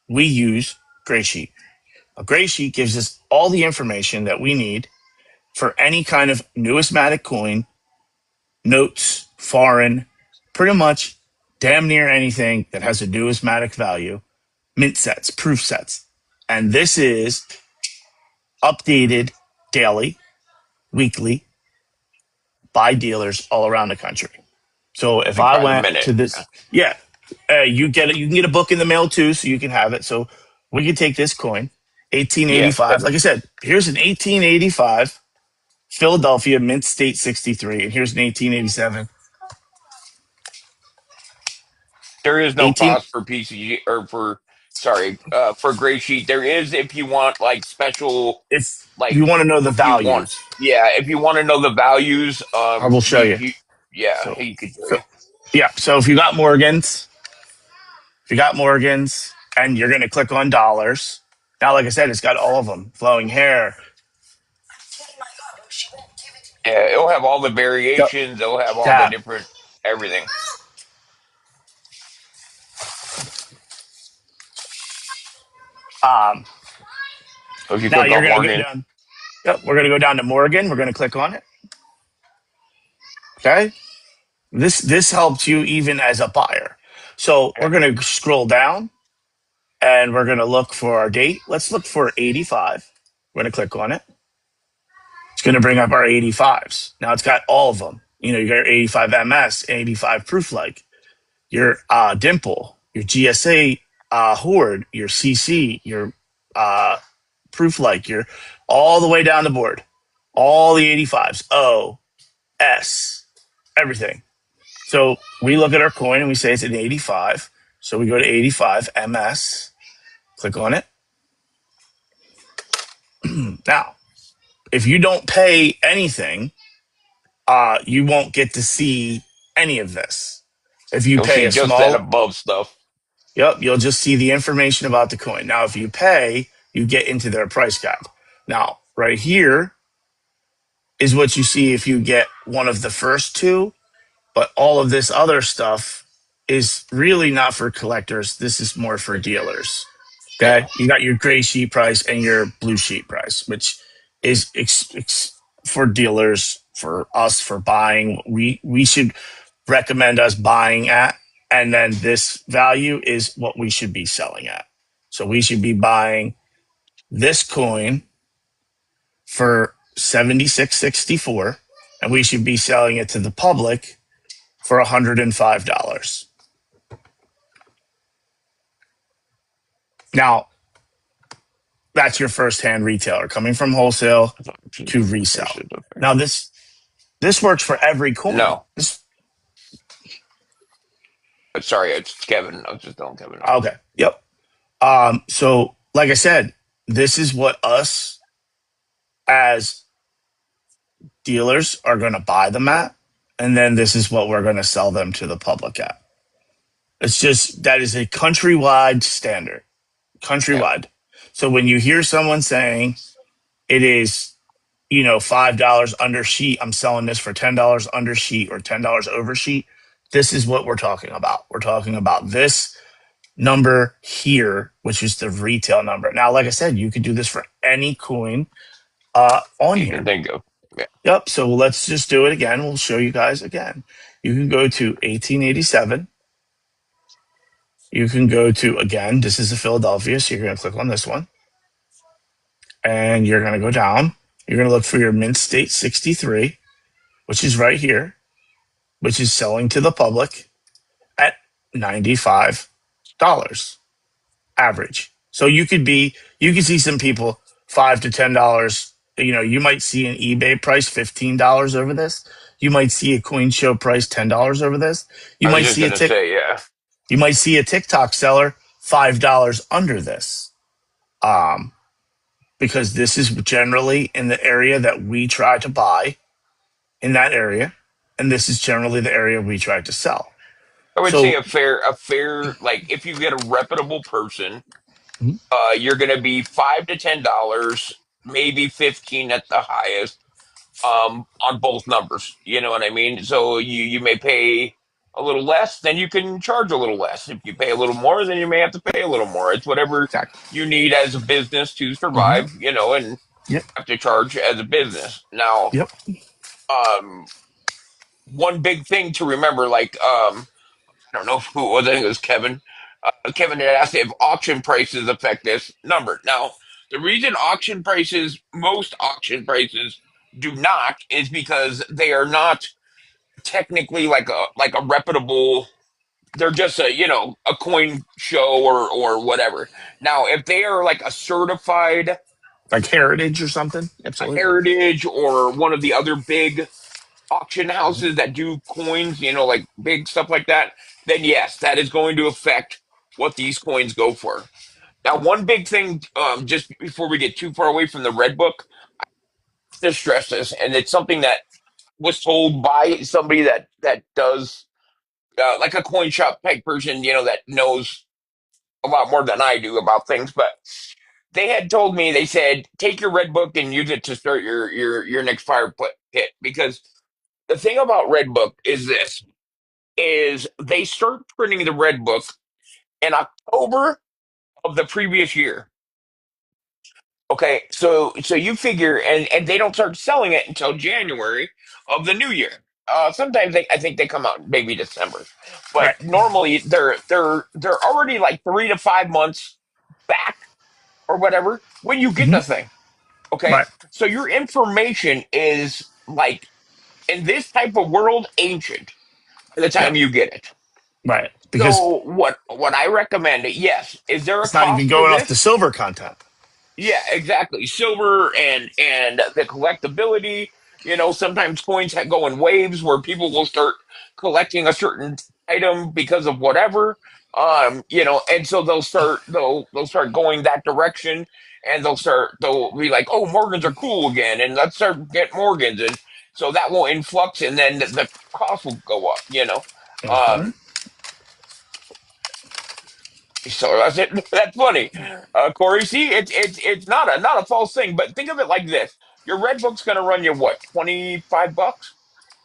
we use Graysheet. A Graysheet gives us all the information that we need for any kind of numismatic coin, notes, foreign, pretty much damn near anything that has a numismatic value, mint sets, proof sets. And this is updated daily, weekly by dealers all around the country. So if Like I by the went minute. to this, yeah, you get it. You can get a book in the mail too, so you can have it. So we can take this coin, Yeah. 1885. Like I said, here's an 1885 Philadelphia Mint State 63, and here's an 1887. There is no 18. cost for PCG or for sorry, for Gray Sheet. There is if you want like special If you like want to know the if you want values, yeah, if you want to know the values, I will show you. he yeah, So, he could show so you. yeah. So if you got Morgans, and you're going to click on dollars. Now, like I said, it's got all of them: flowing hair. Yeah, it'll have all the Yep. variations, it'll have all the Tab. different everything. Um, So if you Now click you're on going to go Morgan, down. Yep, we're going to go down to Morgan. We're going to click on it. Okay. This helps you even as a buyer. So yeah, we're going to scroll down and we're going to look for our date. Let's look for 85. We're going to click on it. going to bring up our 85s. Now it's got all of them. You know, you got your 85 MS, 85 Proof Like, your Dimple, your GSA Horde, your CC, your uh, Proof Like, your all the way down the board. All the 85s, O, S, everything. So we look at our coin and we say it's an 85. So we go to 85 MS, click on it. Now, if you don't pay anything, you won't get to see any of this. If you You'll pay see a just that small, above stuff. yep, you'll just see the information about the coin. Now, if you pay, you get into their price guide. Now, right here is what you see if you get one of the first two, but all of this other stuff is really not for collectors. This is more for dealers. Okay, Yeah. you got your gray sheet price and your blue sheet price, which is for dealers, for us, for buying. We should recommend us buying at, and then this value is what we should be selling at. So we should be buying this coin for 76.64, and we should be selling it to the public for $105. Now, that's your first hand retailer coming from wholesale to resell. Now, this works for every coin. No. This Sorry, it's Kevin. I was just telling Kevin. okay. Yep. So like I said, this is what us as dealers are going to buy them at, and then this is what we're going to sell them to the public at. It's just that is a countrywide standard. Yeah. Countrywide. So when you hear someone saying it is, $5 under sheet, I'm selling this for $10 under sheet or $10 over sheet, this is what we're talking about. We're talking about this number here, which is the retail number. Now, like I said, you could do this for any coin on You can here. think of. Yeah. Yep. So let's just do it again. We'll show you guys again. You can go to 1887. You can go to, again, this is a Philadelphia. So you're going to click on this one and you're going to go down. You're going to look for your Mint State 63, which is right here, which is selling to the public at $95 average. So you could see some people $5 to $10. You might see an eBay price $15 over this. You might see a coin show price $10 over this. You I was might just see a gonna tick. say, yeah. You might see a TikTok seller $5 under this. Um, because this is generally in the area that we try to buy in that area, and this is generally the area we try to sell. I would say So a fair, like if you get a reputable person, mhm, you're gonna be $5 to $10, maybe 15 at the highest, on both numbers. You know what I mean? So you may pay a little less, then you can charge a little less. If you pay a little more, then you may have to pay a little more. It's whatever exactly. you need as a business to Hmm. survive, and Yep. have to charge as a business. Now, Yep. um, one big thing to remember, like, I don't know who it was, I think it was Kevin. Kevin had asked if auction prices affect this number. Now, the reason most auction prices do not, is because they are not technically like a reputable. They're just a coin show or whatever. Now, if they are like a certified Like heritage or something. Absolutely. Heritage or one of the other big auction houses that do coins, like big stuff like that, then yes, that is going to affect what these coins go for. Now, one big thing, just before we get too far away from the red book, to stress this, and it's something that was told by somebody that does like a coin shop type person, that knows a lot more than I do about things, but they had told me, they said take your red book and use it to start your next fire pit, because the thing about red book is they start printing the red book in October of the previous year. Okay, so you figure, and they don't start selling it until January of the new year. Sometimes I think they come out maybe December, but Right. normally they're already like 3 to 5 months back or whatever when you get Hmm. the thing. Okay. Right. So your information is like in this type of world ancient by the Yeah. time you get it. Right. Because So what I recommend, yes, is there a it's not even cost for going off the this? silver content. Yeah, exactly. Silver and the collectability. Sometimes coins go in waves where people will start collecting a certain item because of whatever. And so they'll start going that direction, and they'll be like, oh, Morgans are cool again, and let's start get Morgans, and so that will influx, and then the cost will go up. Mhm. Um, So that's it. That's funny, Corey. See, it's not a false thing, but think of it like this: your red book's going to run you what, $25?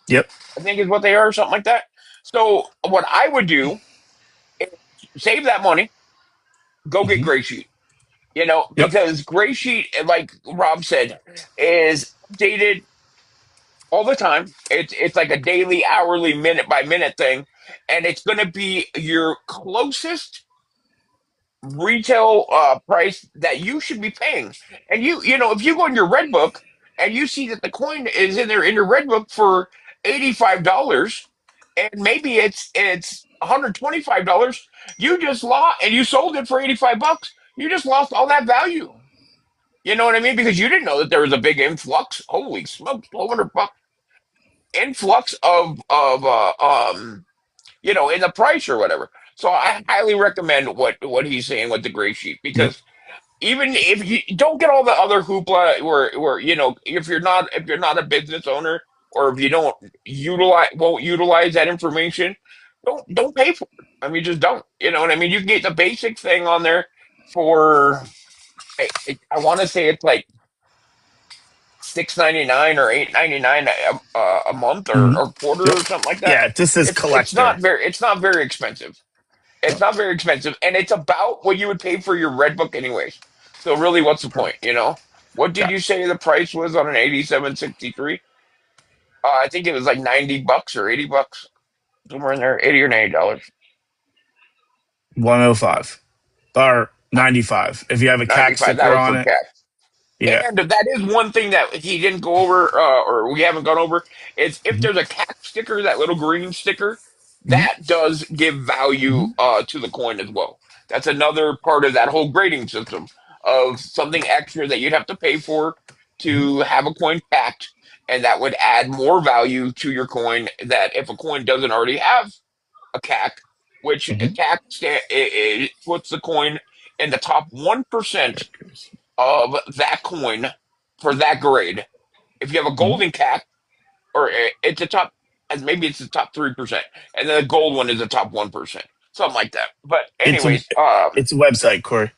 Yep. I think is what they are, or something like that. So what I would do is save that money, go get Hmm. Gray Sheet. Yep. Because Gray Sheet, like Rob said, is updated all the time. It's like a daily, hourly, minute by minute thing, and it's going to be your closest retail price that you should be paying. And if you go in your red book and you see that the coin is in there in your red book for $85, and maybe it's $125, you just lost, and you sold it for 85 bucks. You just lost all that value. You know what I mean? Because you didn't know that there was a big influx. Holy smokes, 1,200 bucks influx of in the price or whatever. So I highly recommend what he's saying with the gray sheet, Yep. because even if you don't get all the other hoopla where if you're not a business owner, or if you don't won't utilize that information, don't pay for it. I mean, just don't. You know what I mean? You can get the basic thing on there for I want to say it's like 6.99 or 8.99 a month, Hmm. or quarter Yep. or something like that. Yeah. This is collector. It's not very expensive. It's Yep. not very expensive, and it's about what you would pay for your red book anyways. So really, what's the point? Correct. What did Yeah. you say the price was on an 8763? I think it was like $90 or $80, somewhere in there, $80 or $90. 105 or 95 if you have a CAC 95. That sticker was on for it. cash. Yeah. And that is one thing that he didn't go over, or we haven't gone over, is if Hmm. there's a cap sticker, that little green sticker, Hmm. that does give value Hmm. to the coin as well. That's another part of that whole grading system of something extra that you'd have to pay for Hmm. to have a coin capped, and that would add more value to your coin. That if a coin doesn't already have a CAC, which a Hmm. CAC it puts the coin in the top 1% of that coin for that grade. If you have a Hmm. golden cap, or it's a top, and maybe it's the top 3%, and then the gold one is the top 1%, something like that. But It's a anyways, it's a website, Corey.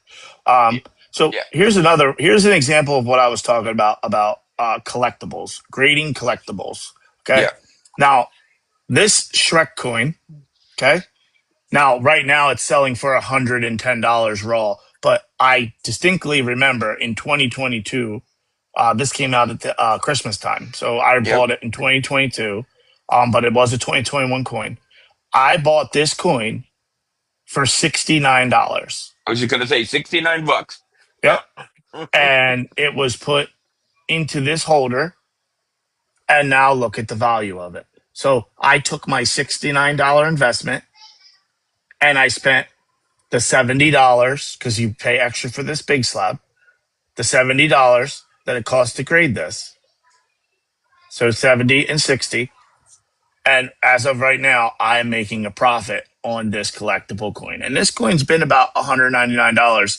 Um, so yeah, here's an example of what I was talking about collectibles, grading collectibles. Okay. yeah, Now this Shrek coin. Okay. Now right now it's selling for $110 raw, but I distinctly remember in 2022, this came out at the Christmas time, so I yep. bought it in 2022, but it was a 2021 coin. I bought this coin for $69. I was just gonna say $69. Yep. Yeah. And it was put into this holder, and now look at the value of it. So I took my $69 investment and I spent the $70 because you pay extra for this big slab, the $70 that it costs to grade this. So 70 and 60. And as of right now, I am making a profit on this collectible coin. And this coin's been about $199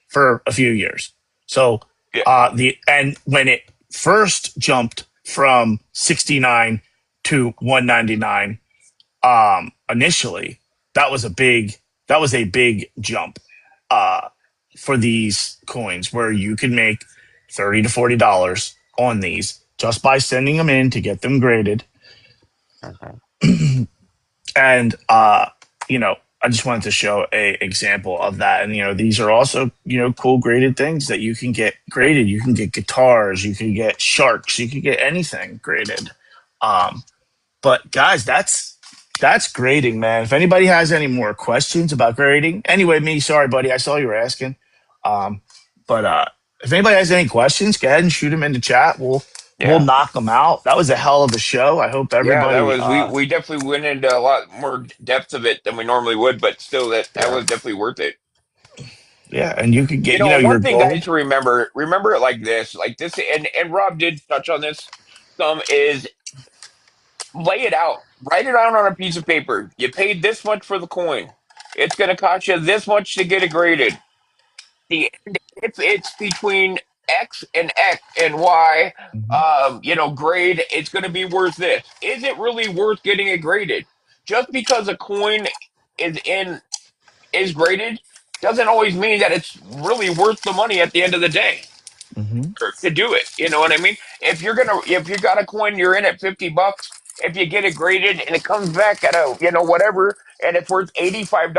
for a few years. So Yeah. the and when it first jumped from 69 to 199 initially, that was a big jump uh for these coins where you can make 30 to $40 on these just by sending them in to get them graded. Okay. And I just wanted to show a example of that. And these are also cool graded things that you can get graded. You can get guitars, you can get sharks, you can get anything graded. But guys, that's grading, man. If anybody has any more questions about grading, anyway, sorry buddy, I saw you were asking. um but if anybody has any questions, go ahead and shoot them in the chat. We'll Yeah. knock them out. That was a hell of a show. I hope Yeah, that everybody. was we definitely went into a lot more depth of it than we normally would, but still that Yeah, was definitely worth it. yeah, and you could You get know, your one thing, gold. guys, to remember it like this, and Rob did touch on this some, is lay it out, write it out on a piece of paper. You paid this much for the coin. It's going to cost you this much to get it graded. The if it's between X and Y, Mhm, grade, it's going to be worth this. Is it really worth getting it graded? Just because a coin is in is graded doesn't always mean that it's really worth the money at the end of the day mhm, to do it. You know what I mean? If you got a coin, you're in at $50. If you get it graded and it comes back at a whatever, and it's worth $85,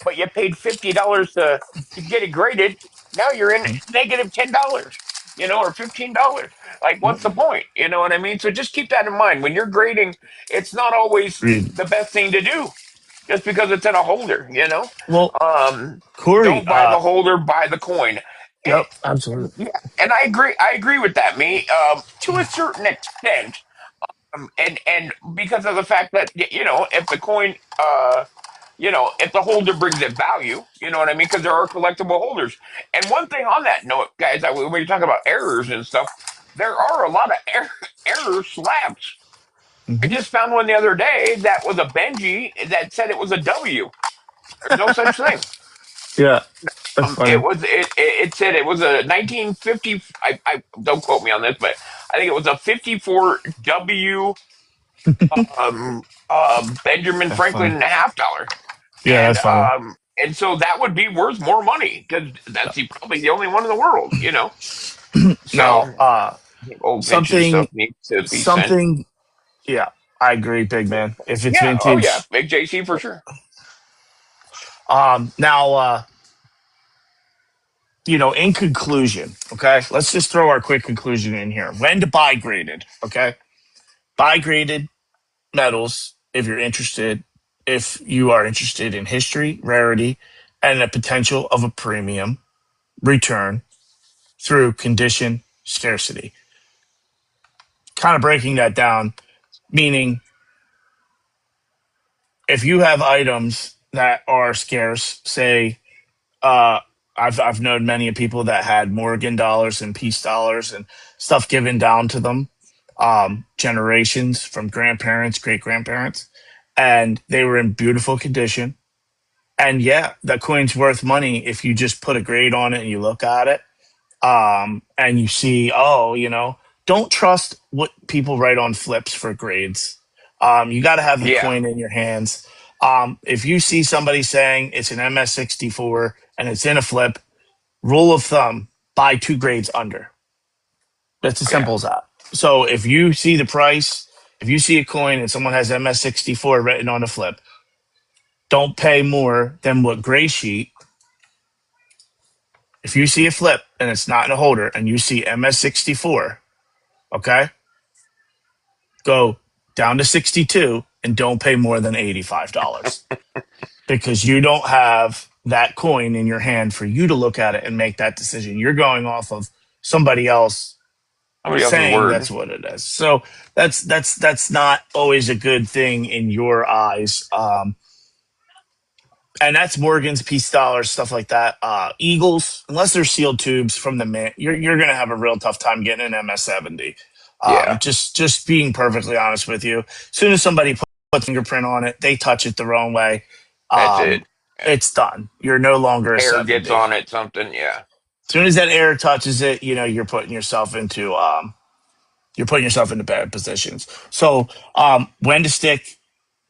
but you paid $50 to get it graded, now you're in mhm. negative $10. Or $15. Like, what's the point? You know what I mean? So just keep that in mind when you're grading. It's not always Agreed. the best thing to do just because it's in a holder. Well, Um, Corey. don't buy the holder, buy the coin. Yep, And, absolutely. yeah, and I agree. I agree with that, me, to a certain extent. And because of the fact that if the coin, if the holder brings it value, you know what I mean? Because there are collectible holders. And one thing on that note, guys, when you talk about errors and stuff, there are a lot of error slabs. I Hmm. just found one the other day that was a Benji that said it was a W. There's no such thing. Yeah, that's funny. It said it was a 1950. I don't quote me on this, but I think it was a 54 W Benjamin That's funny. Franklin half dollar, Yeah, that's funny. and so that would be worth more money because that's probably the only one in the world. So Now, I think old vintage stuff something, needs to be sent. something. Yeah, I agree, big man. If it's Yeah. Oh yeah, vintage, big JC for sure. now, in conclusion, okay, let's just throw our quick conclusion in here. When to buy graded, okay? Buy graded metals if you're interested, if you are interested in history, rarity, and the potential of a premium return through condition scarcity. Kind of breaking that down, meaning if you have items that are scarce, say, uh, I've known many people that had Morgan dollars and peace dollars and stuff given down to them, generations from grandparents, great grandparents, and they were in beautiful condition. And yeah, that coin's worth money if you just put a grade on it and you look at it, and you see, oh, don't trust what people write on flips for grades. You got to have the Yeah. coin in your hands. If you see somebody saying it's an MS64 and it's in a flip, rule of thumb, buy 2 grades under. That's as Yeah. simple as that. So if you see the price, if you see a coin and someone has MS64 written on a flip, don't pay more than what gray sheet. If you see a flip and it's not in a holder and you see MS64, okay, go down to 62 and don't pay more than $85 because you don't have that coin in your hand for you to look at it and make that decision. You're going off of somebody else Somebody else's saying word. that's what it is. So that's not always a good thing in your eyes. And that's Morgan's, Peace Dollars, stuff like that. Eagles, unless they're sealed tubes from the mint, you're gonna have a real tough time getting an MS70. Yeah. Just being perfectly honest with you, as soon as somebody puts fingerprint on it, they touch it the wrong way. That's it. Um, it's done. You're no longer a Hair gets 70. on it, something. Yeah. As soon as that air touches it, you're putting yourself into bad positions. So, when to stick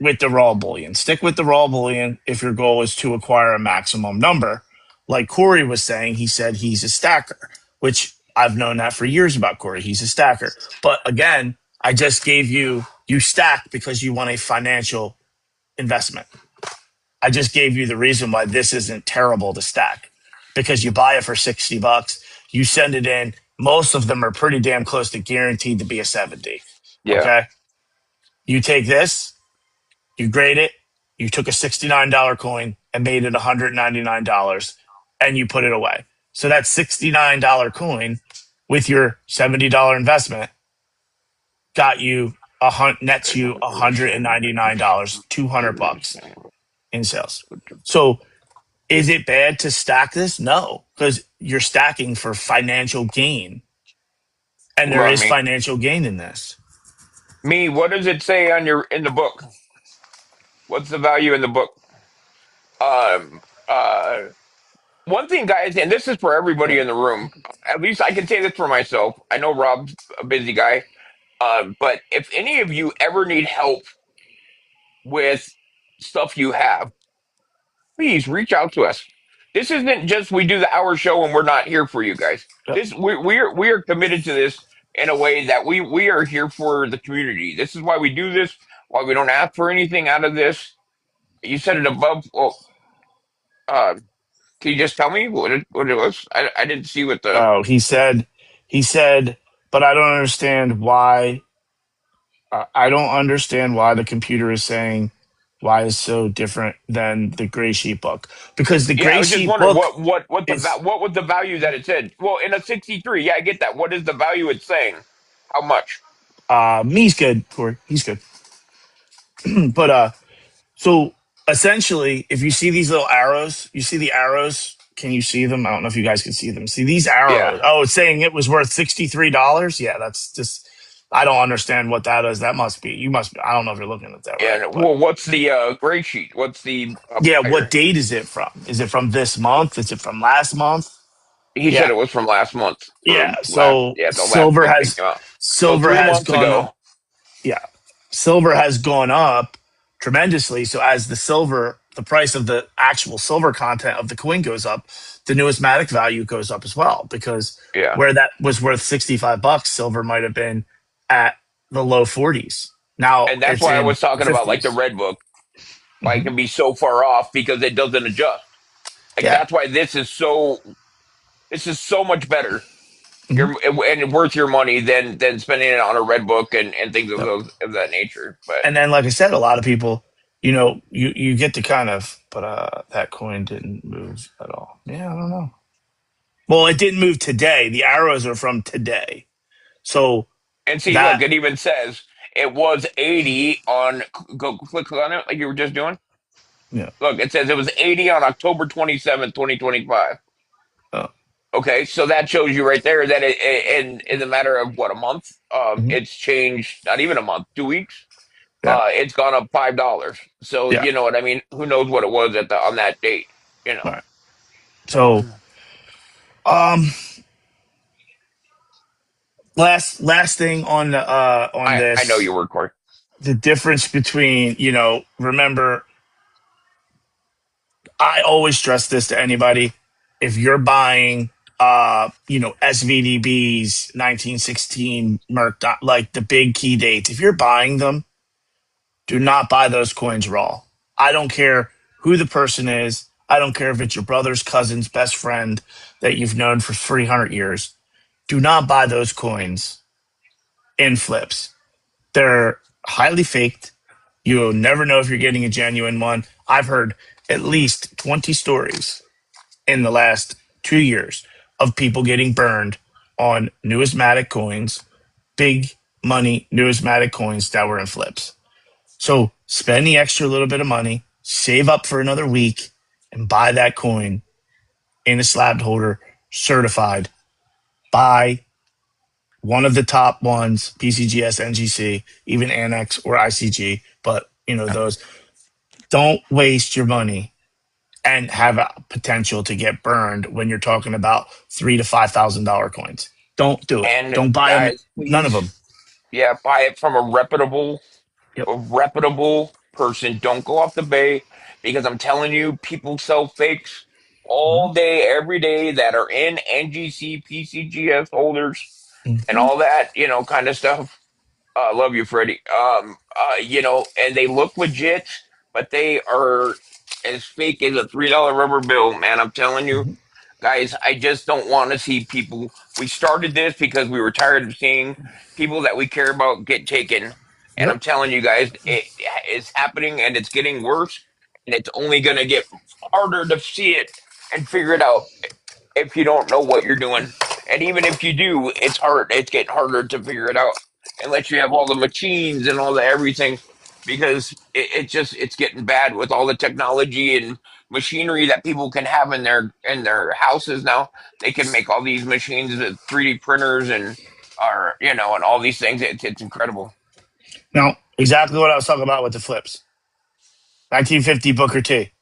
with the raw bullion? Stick with the raw bullion if your goal is to acquire a maximum number. Like Corey was saying, he said he's a stacker, which I've known that for years about Corey. He's a stacker. But again, I just gave you stack because you want a financial investment. I just gave you the reason why this isn't terrible to stack because you buy it for $60, you send it in. Most of them are pretty damn close to guaranteed to be a 70. Yeah. Okay. You take this, you grade it, you took a $69 coin and made it $199 and you put it away. So that $69 coin with your $70 investment got you nets you $199, 200 bucks in sales. So is it bad to stack this? No, because you're stacking for financial gain, and there Run is me. financial gain in this. Me, what does it say on your in the book? What's the value in the book? Um, uh, One thing, guys, and this is for everybody in the room. At least I can say this for myself. I know Rob's a busy guy, but if any of you ever need help with stuff you have, please reach out to us. This isn't just we do the hour show and we're not here for you guys. Yep. This we are committed to this in a way that we are here for the community. This is why we do this. Why we don't ask for anything out of this. You said it above. Well, uh, can you just tell me what it was? I didn't see what the Oh, he said, but I don't understand why. I don't understand why the computer is saying why is so different than the gray sheet book, because the Yeah, I gray was just sheet wondering book is what was the value that it said? Well, in a 63, yeah, I get that. What is the value it's saying? How much? me's good, Corey. He's good. But so essentially, if you see these little arrows, you see the arrows. Can you see them? I don't know if you guys can see them. See these Yeah. arrows? Oh, it's saying it was worth $63. Yeah, that's just. I don't understand what that is. That must be. You must. I don't know if you're looking at that right, And but well, what's the gray sheet? What's the yeah. What prior? date is it from? Is it from this month? Is it from last month? He said Yeah, it was from last month yeah. or last, So yeah, the last book that came out. So silver three has months gone ago, up. Yeah, silver has gone up tremendously. So as the price of the actual silver content of the coin goes up, the numismatic value goes up as well. Because yeah. where that was worth $65, silver might have been at the low 40s. Now And that's it's why I in was talking about like the 50s. red book, why it Hmm. can be so far off because it doesn't adjust. Like Yeah. that's why this is so much better. Hmm. You're and worth your money than spending it on a red book and things of Yep. those of that nature. But And then, like I said, a lot of people, you get to kind of, but that coin didn't move at all. Yeah, I don't know. Well, it didn't move today. The arrows are from today. So and see, that, look, it even says it was 80 on go click on it like you were just doing. yeah. Look, it says it was 80 on October 27th, 2025. Oh, Okay, so that shows you right there that in the matter of what a month, mhm. it's changed. Not even a month, 2 weeks. Yeah. It's gone up $5. So Yeah. you know what I mean. Who knows what it was at the on that date? You All know. right. So, um, last thing on I know this, your word, Corey. the difference between, remember, I always stress this to anybody. If you're buying, SVDBs, 1916 Merc, like the big key dates, if you're buying them, do not buy those coins raw. I don't care who the person is. I don't care if it's your brother's cousin's best friend that you've known for 300 years. Do not buy those coins in flips. They're highly faked. You'll never know if you're getting a genuine one. I've heard at least 20 stories in the last 2 years of people getting burned on numismatic coins, big money numismatic coins that were in flips. So spend the extra little bit of money, save up for another week, and buy that coin in a slab holder, certified by one of the top ones, PCGS, NGC, even Annex or ICG. But those, don't waste your money and have a potential to get burned when you're talking about $3,000 to $5,000 coins. Don't do it. And Don't buy them. guys, None of please, them. yeah, buy it from Yep. a reputable person. Don't go off the bay because I'm telling you, people sell fakes all day, every day that are in NGC, PCGS holders and Mm-hmm. all that, kind of stuff. Love you, Freddie. And they look legit, but they are as fake as a $3 rubber bill, man. I'm telling you, Mm-hmm. guys, I just don't want to see people. We started this because we were tired of seeing people that we care about get taken. And I'm Yep. telling you guys, it is happening and it's getting worse. And it's only going to get harder to see it and figure it out. if you don't know what you're doing. And even if you do, it's hard. It's getting harder to figure it out unless you have all the machines and all the everything, because it's getting bad with all the technology and machinery that people can have in their houses now. They can make all these machines with 3D printers and are and all these things. It's incredible. Now, exactly what I was talking about with the flips. 1950 Booker T.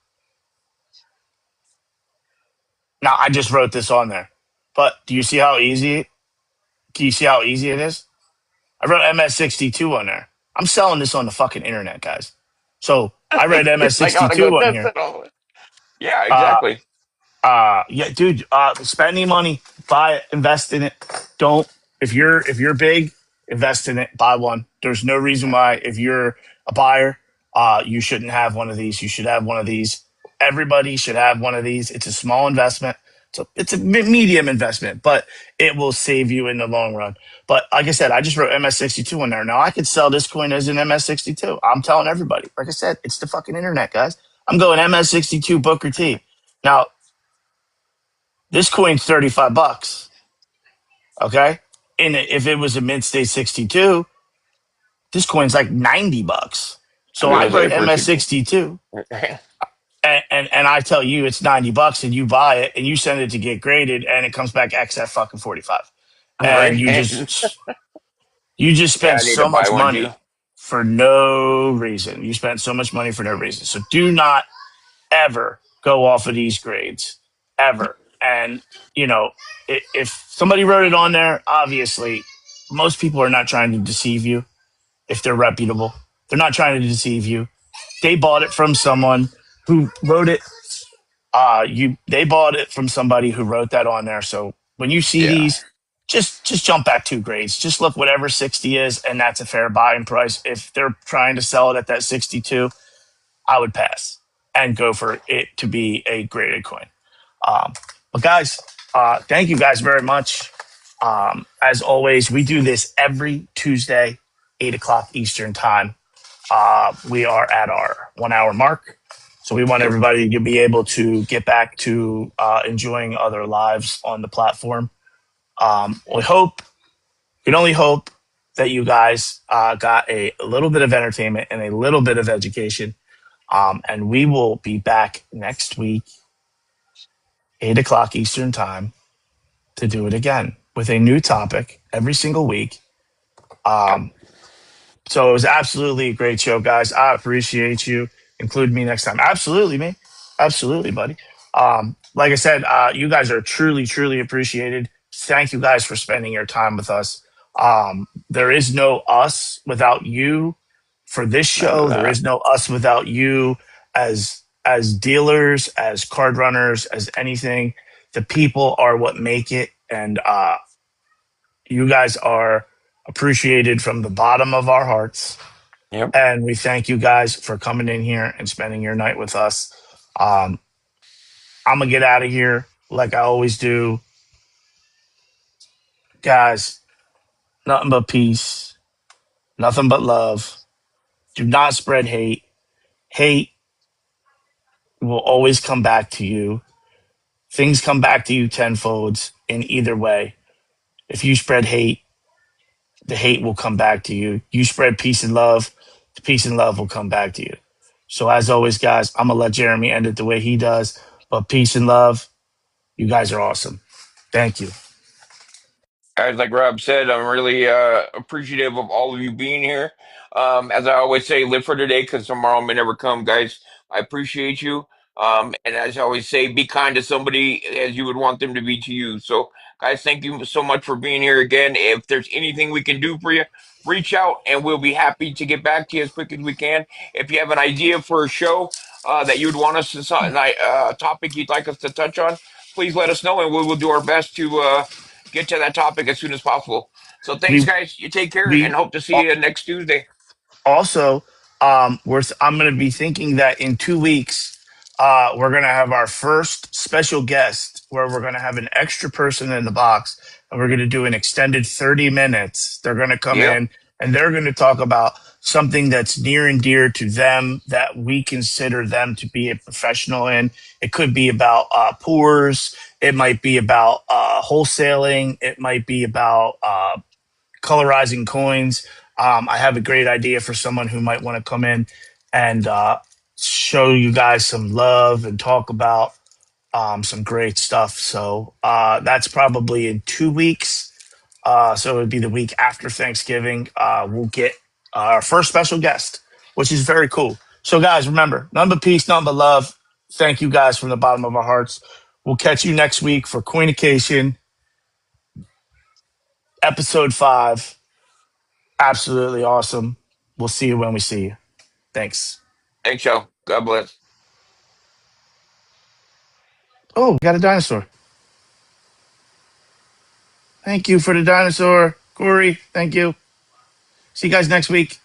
Now, I just wrote this on there, but do you see how easy? Do you see how easy it is? I wrote MS62 on there. I'm selling this on the fucking internet, guys. So I read I gotta go MS62 on test here. it all. Yeah, Uh, exactly. yeah, dude, spend any money, buy it, invest in it. Don't if you're big, invest in it, buy one. There's no reason why if you're a buyer, you shouldn't have one of these. You should have one of these. Everybody should have one of these. It's a small investment. So it's a medium investment, but it will save you in the long run. But like I said, I just wrote MS62 on there. Now I could sell this coin as an MS62. I'm telling everybody. Like I said, it's the fucking internet, guys. I'm going MS62 Booker T. Now, this coin's $35. Okay. And if it was a mid state 62, this coin's like $90. I'm So I gonna say write for MS62 and I tell you it's $90 and you buy it and you send it to get graded and it comes back XF fucking 45. And right. you just Yeah, spend I need to so buy much one too. money for no reason. You spend so much money for no reason. So do not ever go off of these grades ever. And if somebody wrote it on there, obviously most people are not trying to deceive you. If they're reputable, they're not trying to deceive you. They bought it from someone who wrote it. They bought it from somebody who wrote that on there. So when you see Yeah. these, just jump back 2 grades. Just look whatever 60 is, and that's a fair buying price. If they're trying to sell it at that 62, I would pass and go for it to be a graded coin. Um, but guys, thank you guys very much. As always, we do this every Tuesday, 8 o'clock Eastern time. We are at our 1 hour mark. So we want Yep. everybody to be able to get back to enjoying other lives on the platform. We can only hope that you guys got a little bit of entertainment and a little bit of education. And we will be back next week, 8 o'clock Eastern time, to do it again with a new topic every single week. Yep. Um, so it was absolutely a great show, guys. I appreciate you. Include me next time. Absolutely, me. Absolutely, buddy. Like I said, you guys are truly, truly appreciated. Thank you guys for spending your time with us. There is no us without you for this None of show. There that. is no us without you as dealers, as card runners, as anything. The people are what make it, and you guys are appreciated from the bottom of our hearts. Yep. And we thank you guys for coming in here and spending your night with us. Um, I'm gonna get out of here like I always do, guys. Nothing but peace, nothing but love. Do not spread hate. Hate will always come back to you. Things come back to you tenfolds in either way. If you spread hate, the hate will come back to you. You spread peace and love, the peace and love will come back to you. So as always, guys, I'm gonna let Jeremy end it the way he does. But peace and love, you guys are awesome. Thank you. Guys, like Rob said, I'm really appreciative of all of you being here. As I always say, live for today because tomorrow may never come, guys. I appreciate you. And as I always say, be kind to somebody as you would want them to be to you. So, guys, thank you so much for being here again. If there's anything we can do for you, reach out and we'll be happy to get back to you as quick as we can. If you have an idea for a show that you would want us to, topic you'd like us to touch on, please let us know and we will do our best to. Get to that topic as soon as possible. So thanks, We guys. You take care and we hope to see you next Tuesday. also I'm going to be thinking that in 2 weeks we're going to have our first special guest where we're going to have an extra person in the box and we're going to do an extended 30 minutes. They're going to come Yep. in and they're going to talk about something that's near and dear to them that we consider them to be a professional in. It could be about pours. It might be about wholesaling. It might be about colorizing coins. I have a great idea for someone who might want to come in and show you guys some love and talk about some great stuff. So that's probably in 2 weeks. So it would be the week after Thanksgiving. We'll get our first special guest, which is very cool. So, guys, remember, none but peace, none but love. Thank you guys from the bottom of our hearts. We'll catch you next week for Cation, episode 5. Absolutely awesome. We'll see you when we see you. Thanks. Thanks, Joe. God bless. Oh, we got a dinosaur. Thank you for the dinosaur, Corey. Thank you. See you guys next week.